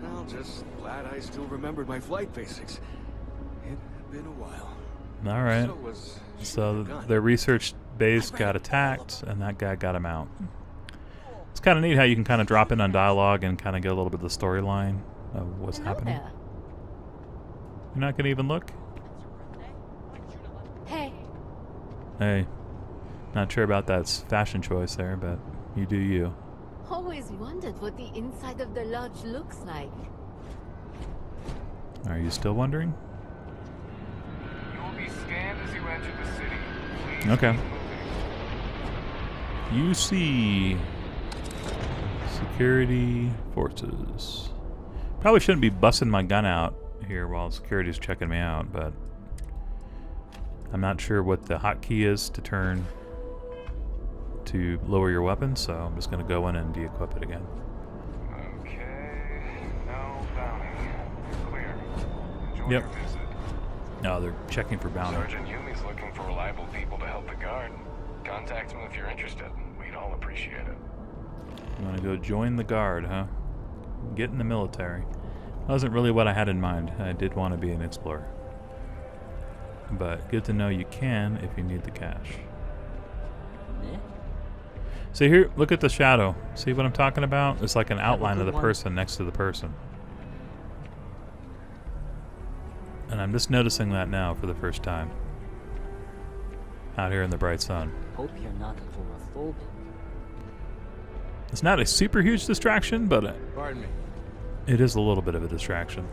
Well, just glad I still remembered my flight basics. It had been a while. All right. So their research base got attacked, and that guy got him out. It's kind of neat how you can kind of drop in on dialogue and kind of get a little bit of the storyline of what's happening. There. You're not going to even look? Hey. Hey. Not sure about that fashion choice there, but you do you. Always wondered what the inside of the lodge looks like. Are you still wondering? You will be scanned as you enter the city. Please Okay. UC Security Forces. Probably shouldn't be busting my gun out here while security's checking me out, but I'm not sure what the hotkey is to turn to lower your weapon, so I'm just going to go in and de-equip it again. Okay. No bounty. Clear. Enjoy Yep. your visit. No, they're checking for bounty. Sergeant Yumi's looking for reliable people to help the guard. Contact him if you're interested. We'd all appreciate it. You want to go join the guard, huh? Get in the military. Wasn't really what I had in mind. I did want to be an explorer. But good to know you can if you need the cash. See here, look at the shadow. See what I'm talking about? It's like an outline of the person next to the person. And I'm just noticing that now for the first time. Out here in the bright sun. Hope you're not agoraphobic. It's not a super huge distraction, but Pardon me. it is a little bit of a distraction.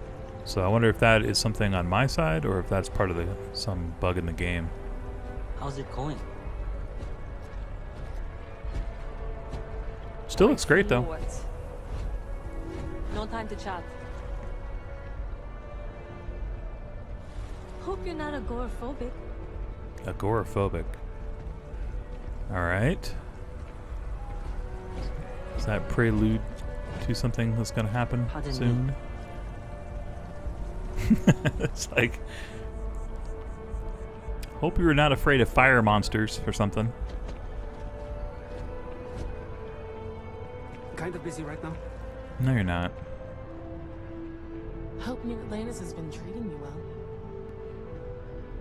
So I wonder if that is something on my side or if that's part of some bug in the game. How's it going? Still looks great though. No time to chat. Hope you're not agoraphobic. Agoraphobic. Alright. Is that prelude to something that's going to happen soon? It's like... Hope you were not afraid of fire monsters or something. Kind of busy right now? No, you're not. Hope New Atlantis has been treating you well.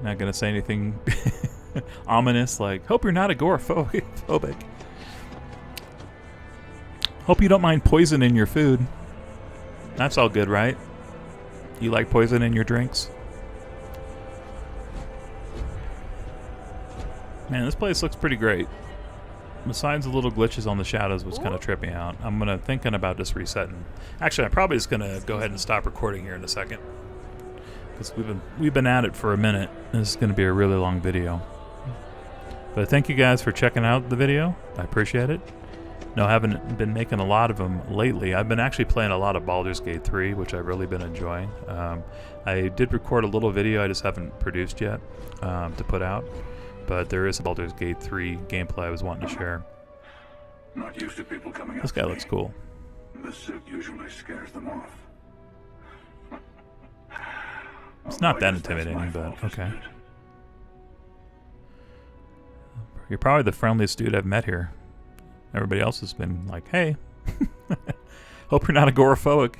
Not going to say anything ominous like, hope you're not agoraphobic. Hope you don't mind poison in your food. That's all good, right? You like poison in your drinks? Man, this place looks pretty great. Besides the little glitches on the shadows, which kind of trip me out, I'm thinking about just resetting. Actually, I'm probably just gonna go ahead and stop recording here in a second. because we've been at it for a minute. This is going to be a really long video. But thank you guys for checking out the video. I appreciate it. No, I haven't been making a lot of them lately. I've been actually playing a lot of Baldur's Gate 3, which I've really been enjoying. I did record a little video I just haven't produced yet to put out. But there is a Baldur's Gate 3 gameplay I was wanting to share. Not used to people coming This up guy to looks me. cool. The suit usually scares them off. It's not that intimidating, but okay. You're probably the friendliest dude I've met here. Everybody else has been like, hey, hope you're not agoraphobic.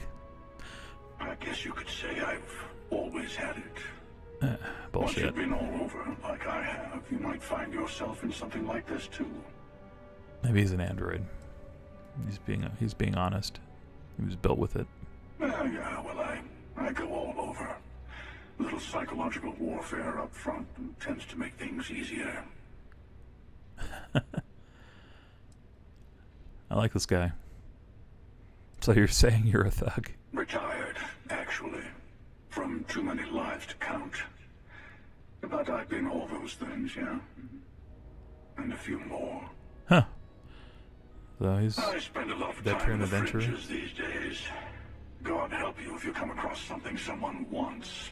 I guess you could say I've always had it. Bullshit. Once you've been all over, like I have, you might find yourself in something like this too. Maybe he's an android. He's being honest. He was built with it. Yeah, well, I go all over. A little psychological warfare up front tends to make things easier. I like this guy. So you're saying you're a thug? Retired, actually. From too many lives to count. But I've been all those things, yeah. And a few more. Huh. So he's I spend a lot of veteran time in the adventurer. fringes these days. God help you if you come across something someone wants.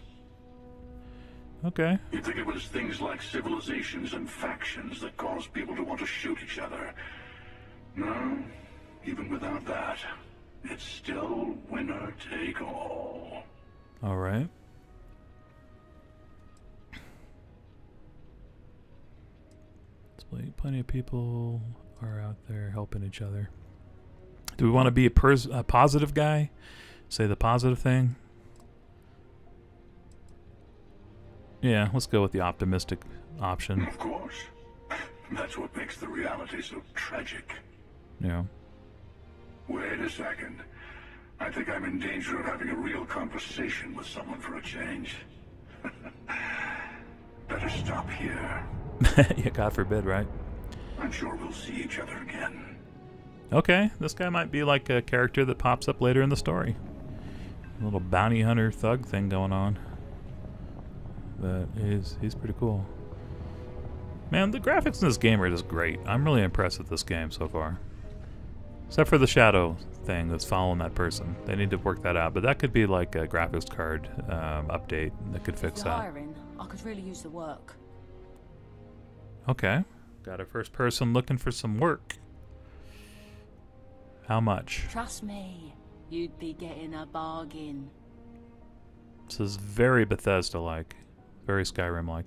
Okay. You'd think it was things like civilizations and factions that cause people to want to shoot each other. No, even without that, it's still winner take all. All right. Plenty of people are out there helping each other. Do we want to be a positive guy? Say the positive thing? Yeah, let's go with the optimistic option. Of course. That's what makes the reality so tragic. Yeah. Wait a second. I think I'm in danger of having a real conversation with someone for a change. Better stop here. Yeah, God forbid, right? I'm sure we'll see each other again. Okay, this guy might be like a character that pops up later in the story. A little bounty hunter thug thing going on. But he's pretty cool. Man, the graphics in this game are just great. I'm really impressed with this game so far. Except for the shadow thing that's following that person. They need to work that out. But that could be like a graphics card update that could fix If you're that. hiring, I could really use the work. Okay. Got a first person looking for some work. How much? Trust me, you'd be getting a bargain. This is very Bethesda-like. Very Skyrim-like.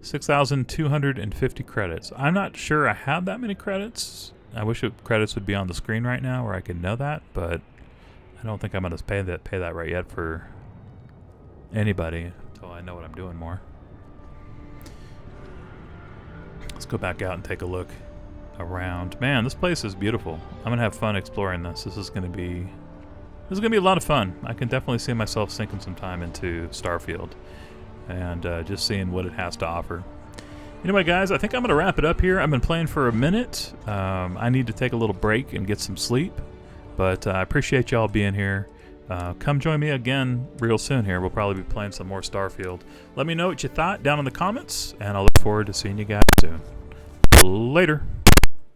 6,250 credits. I'm not sure I have that many credits. I wish credits would be on the screen right now where I could know that, but I don't think I'm going to pay that right yet for anybody until I know what I'm doing more. Let's go back out and take a look around. Man, this place is beautiful. I'm going to have fun exploring this. This is going to be a lot of fun. I can definitely see myself sinking some time into Starfield and just seeing what it has to offer. Anyway, guys, I think I'm going to wrap it up here. I've been playing for a minute. I need to take a little break and get some sleep, but I appreciate y'all being here. Come join me again real soon here. We'll probably be playing some more Starfield. Let me know what you thought down in the comments, and I'll look forward to seeing you guys soon. Later.